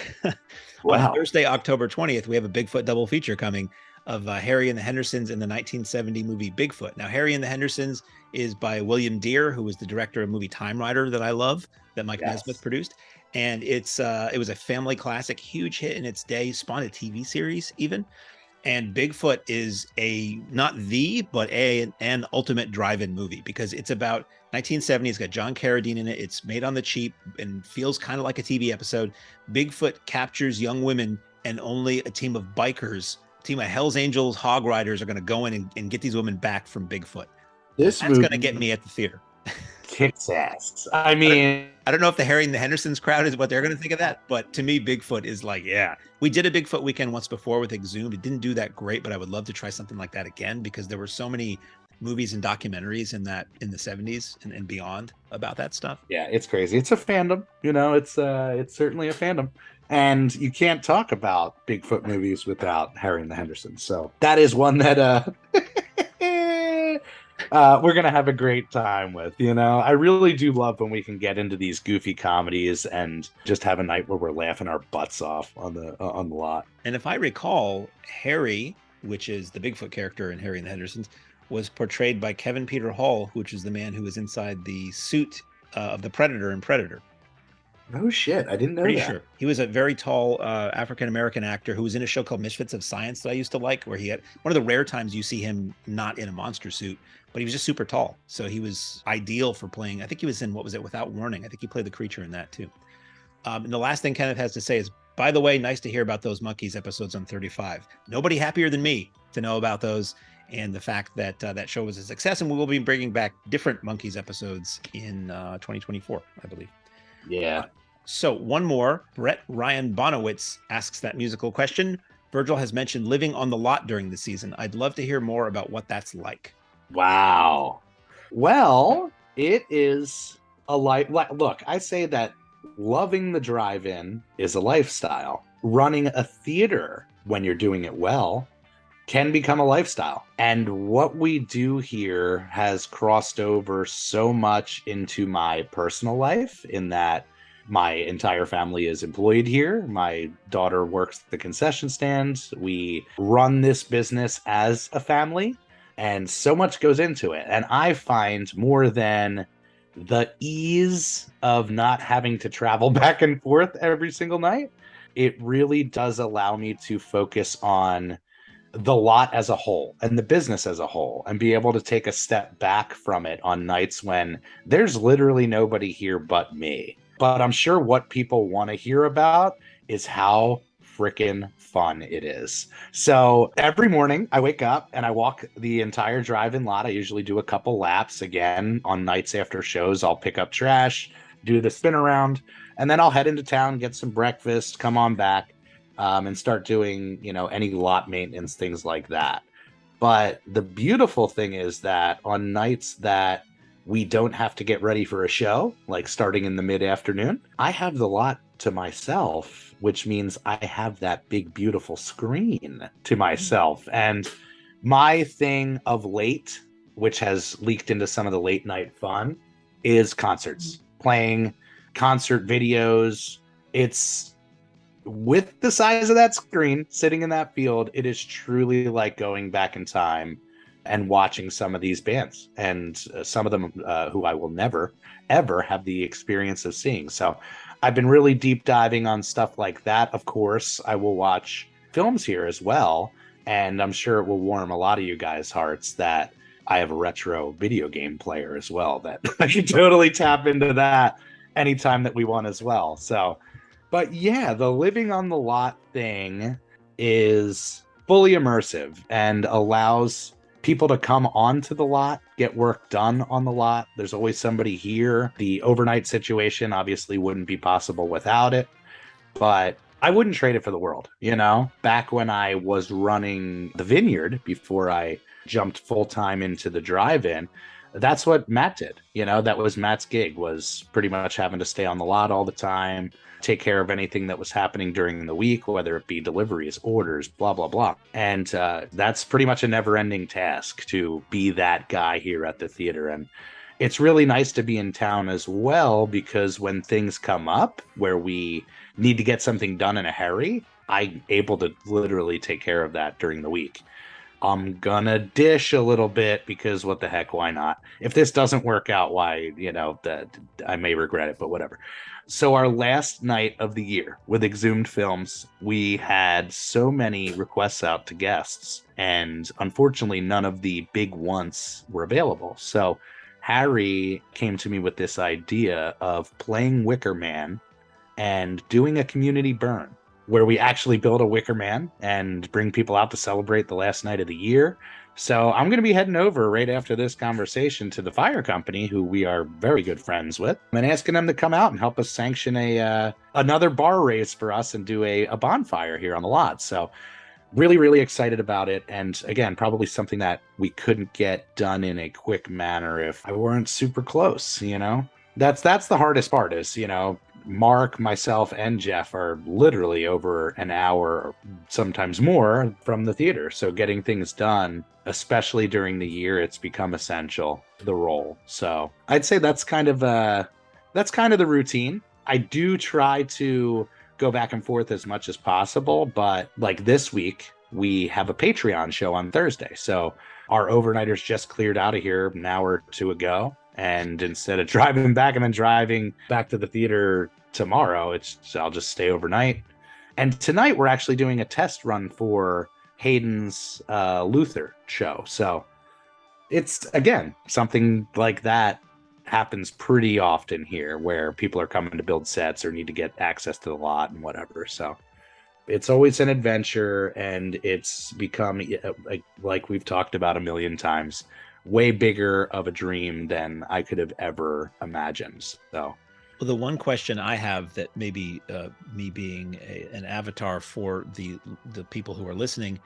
on Thursday, October 20th, we have a Bigfoot double feature coming of Harry and the Hendersons in the 1970 movie Bigfoot. Now, Harry and the Hendersons is by William Deere, who was the director of the movie Time Rider that I love, that Mike Nesmith produced. And it was a family classic, huge hit in its day, spawned a TV series even. And Bigfoot is but an ultimate drive-in movie because it's about 1970. It's got John Carradine in it. It's made on the cheap and feels kind of like a TV episode. Bigfoot captures young women, and only a team of bikers, a team of Hell's Angels, hog riders are going to go in and get these women back from Bigfoot. That's going to get me at the theater. Kicks ass. I mean, I don't know if the Harry and the Hendersons crowd is what they're going to think of that, but to me, Bigfoot is like, yeah. We did a Bigfoot weekend once before with Exhumed. It didn't do that great, but I would love to try something like that again because there were so many movies and documentaries in the 70s and beyond about that stuff. Yeah, it's crazy. It's a fandom, you know. It's certainly a fandom, and you can't talk about Bigfoot movies without Harry and the Hendersons. So that is one that we're gonna have a great time with. I really do love when we can get into these goofy comedies and just have a night where we're laughing our butts off on the lot. And if I recall, Harry, which is the Bigfoot character in Harry and the Hendersons, was portrayed by Kevin Peter Hall, which is the man who was inside the suit of the Predator in Predator. Oh shit, I didn't know Pretty that. sure. He was a very tall African-American actor who was in a show called Misfits of Science that I used to like, where he had one of the rare times you see him not in a monster suit, but he was just super tall. So he was ideal for playing. I think he was in, what was it, Without Warning. I think he played the creature in that too. And the last thing Kenneth has to say is, by the way, nice to hear about those Monkeys episodes on 35. Nobody happier than me to know about those and the fact that that show was a success. And we will be bringing back different Monkeys episodes in 2024, I believe. Yeah. So one more, Brett Ryan Bonowitz asks that musical question. Virgil has mentioned living on the lot during the season. I'd love to hear more about what that's like. Wow. Well, it is a life. Look, I say that loving the drive-in is a lifestyle. Running a theater, when you're doing it well, can become a lifestyle. And what we do here has crossed over so much into my personal life, in that my entire family is employed here. My daughter works the concession stand. We run this business as a family, and so much goes into it. And I find more than the ease of not having to travel back and forth every single night, it really does allow me to focus on the lot as a whole and the business as a whole, and be able to take a step back from it on nights when there's literally nobody here but me. But I'm sure what people want to hear about is how freaking fun it is. So every morning I wake up and I walk the entire drive-in lot. I usually do a couple laps. Again, on nights after shows, I'll pick up trash, do the spin around, and then I'll head into town, get some breakfast, come on back, and start doing, any lot maintenance, things like that. But the beautiful thing is that on nights that we don't have to get ready for a show, like starting in the mid-afternoon, I have the lot to myself, which means I have that big, beautiful screen to myself. And my thing of late, which has leaked into some of the late night fun, is concerts, playing concert videos. It's, with the size of that screen sitting in that field, it is truly like going back in time and watching some of these bands, and some of them who I will never, ever have the experience of seeing. So I've been really deep diving on stuff like that. Of course, I will watch films here as well, and I'm sure it will warm a lot of you guys' hearts that I have a retro video game player as well, that I can totally tap into that anytime that we want as well. So, but yeah, the living on the lot thing is fully immersive and allows people to come onto the lot, get work done on the lot. There's always somebody here. The overnight situation obviously wouldn't be possible without it, but I wouldn't trade it for the world. Back when I was running the vineyard, before I jumped full-time into the drive-in, that's what Matt did. That was Matt's gig, was pretty much having to stay on the lot all the time, take care of anything that was happening during the week, whether it be deliveries, orders, blah, blah, blah. And that's pretty much a never-ending task, to be that guy here at the theater. And it's really nice to be in town as well, because when things come up where we need to get something done in a hurry, I'm able to literally take care of that during the week. I'm gonna dish a little bit, because what the heck, why not? If this doesn't work out, why, that I may regret it, but whatever. So our last night of the year with Exhumed Films, we had so many requests out to guests, and unfortunately none of the big ones were available. So Harry came to me with this idea of playing Wicker Man and doing a community burn, where we actually build a Wicker Man and bring people out to celebrate the last night of the year. So I'm going to be heading over right after this conversation to the fire company, who we are very good friends with, and asking them to come out and help us sanction another bar race for us and do a bonfire here on the lot. So really, really excited about it. And again, probably something that we couldn't get done in a quick manner if I weren't super close, That's the hardest part, is, Mark, myself, and Jeff are literally over an hour, sometimes more, from the theater. So getting things done, especially during the year, it's become essential to the role. So I'd say that's kind of the routine. I do try to go back and forth as much as possible, but like this week, we have a Patreon show on Thursday. So our overnighters just cleared out of here an hour or two ago. And instead of driving back and then driving back to the theater tomorrow, I'll just stay overnight. And tonight we're actually doing a test run for Hayden's Luther show. So it's, again, something like that happens pretty often here where people are coming to build sets or need to get access to the lot and whatever. So it's always an adventure, and it's become, like we've talked about a million times, way bigger of a dream than I could have ever imagined. So, well, the one question I have that maybe me being an avatar for the people who are listening,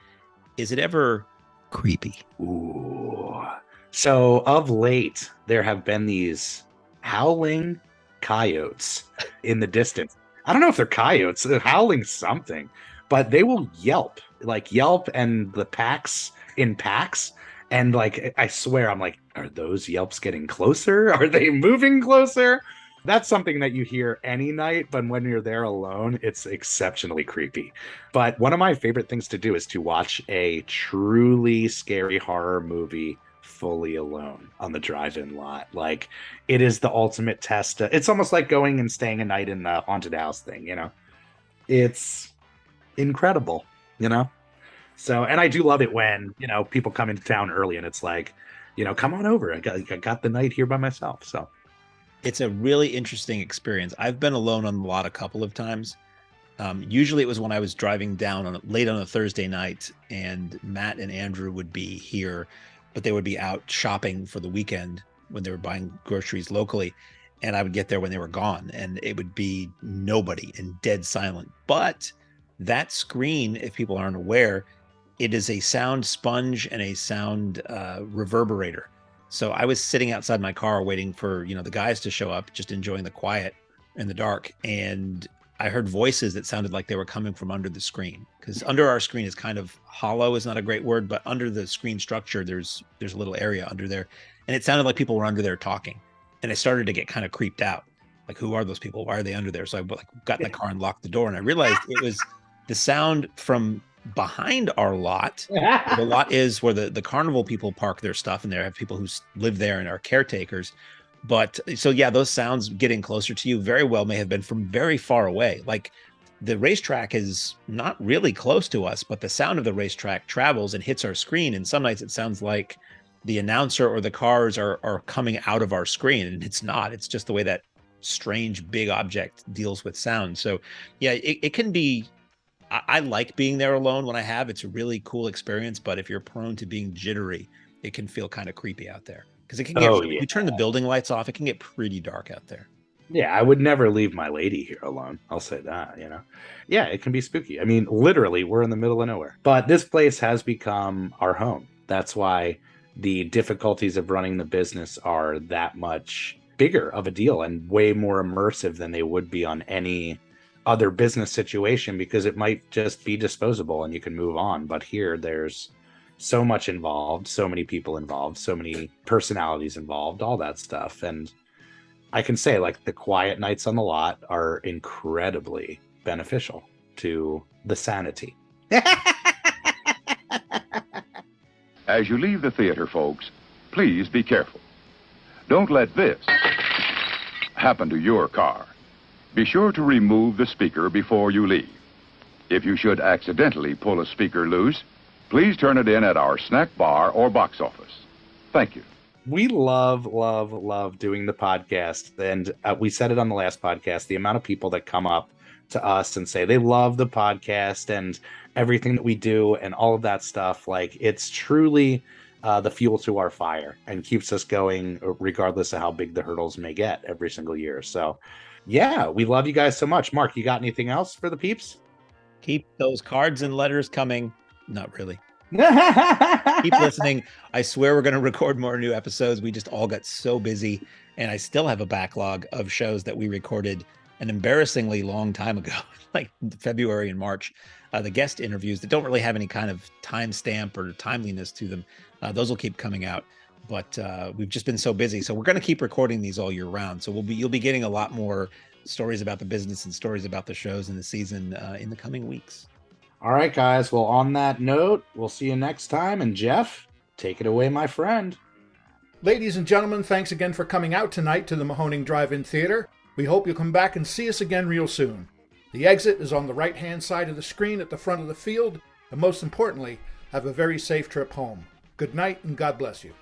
is it ever creepy? Ooh. So of late, there have been these howling coyotes in the distance. I don't know if they're coyotes, they're howling something, but they will yelp and the packs in packs. And like, I swear, I'm like, are those yelps getting closer? Are they moving closer? That's something that you hear any night, but when you're there alone, it's exceptionally creepy. But one of my favorite things to do is to watch a truly scary horror movie fully alone on the drive-in lot. Like, it is the ultimate test. It's almost like going and staying a night in the haunted house thing, It's incredible, So, and I do love it when, people come into town early and it's like, come on over. I got the night here by myself. So it's a really interesting experience. I've been alone on the lot a couple of times. Usually it was when I was driving down late on a Thursday night, and Matt and Andrew would be here, but they would be out shopping for the weekend when they were buying groceries locally. And I would get there when they were gone, and it would be nobody and dead silent. But that screen, if people aren't aware, it is a sound sponge and a sound reverberator. So I was sitting outside my car waiting for, the guys to show up, just enjoying the quiet in the dark. And I heard voices that sounded like they were coming from under the screen, because under our screen is kind of hollow, is not a great word, but under the screen structure, there's a little area under there. And it sounded like people were under there talking. And I started to get kind of creeped out. Like, who are those people? Why are they under there? So I got in the car and locked the door, and I realized it was the sound from behind our lot. The lot is where the carnival people park their stuff, and there have people who live there and are caretakers. But so, yeah, those sounds getting closer to you very well may have been from very far away. Like, the racetrack is not really close to us, but the sound of the racetrack travels and hits our screen. And some nights it sounds like the announcer or the cars are coming out of our screen, and it's not. It's just the way that strange big object deals with sound. So yeah, it can be, I like being there alone when I have. It's a really cool experience, but if you're prone to being jittery, it can feel kind of creepy out there, because it can get, if you turn the building lights off, it can get pretty dark out there. Yeah, I would never leave my lady here alone. I'll say that, Yeah, it can be spooky. I mean, literally, we're in the middle of nowhere. But this place has become our home. That's why the difficulties of running the business are that much bigger of a deal and way more immersive than they would be on any other business situation, because it might just be disposable and you can move on. But here, there's so much involved, so many people involved, so many personalities involved, all that stuff. And I can say, like, the quiet nights on the lot are incredibly beneficial to the sanity. As you leave the theater, folks, please be careful. Don't let this happen to your car. Be sure to remove the speaker before you leave. If you should accidentally pull a speaker loose, please turn it in at our snack bar or box office. Thank you. We love doing the podcast. And we said it on the last podcast, the amount of people that come up to us and say they love the podcast and everything that we do and all of that stuff. Like, it's truly the fuel to our fire and keeps us going regardless of how big the hurdles may get every single year. So yeah, we love you guys so much. Mark, you got anything else for the peeps? Keep those cards and letters coming. Not really. Keep listening. I swear we're going to record more new episodes. We just all got so busy, and I still have a backlog of shows that we recorded an embarrassingly long time ago, like February and March. The guest interviews that don't really have any kind of timestamp or timeliness to them, those will keep coming out. But we've just been so busy, so we're going to keep recording these all year round. So you'll be getting a lot more stories about the business and stories about the shows and the season in the coming weeks. All right, guys. Well, on that note, we'll see you next time. And Jeff, take it away, my friend. Ladies and gentlemen, thanks again for coming out tonight to the Mahoning Drive-In Theater. We hope you'll come back and see us again real soon. The exit is on the right-hand side of the screen at the front of the field, and most importantly, have a very safe trip home. Good night, and God bless you.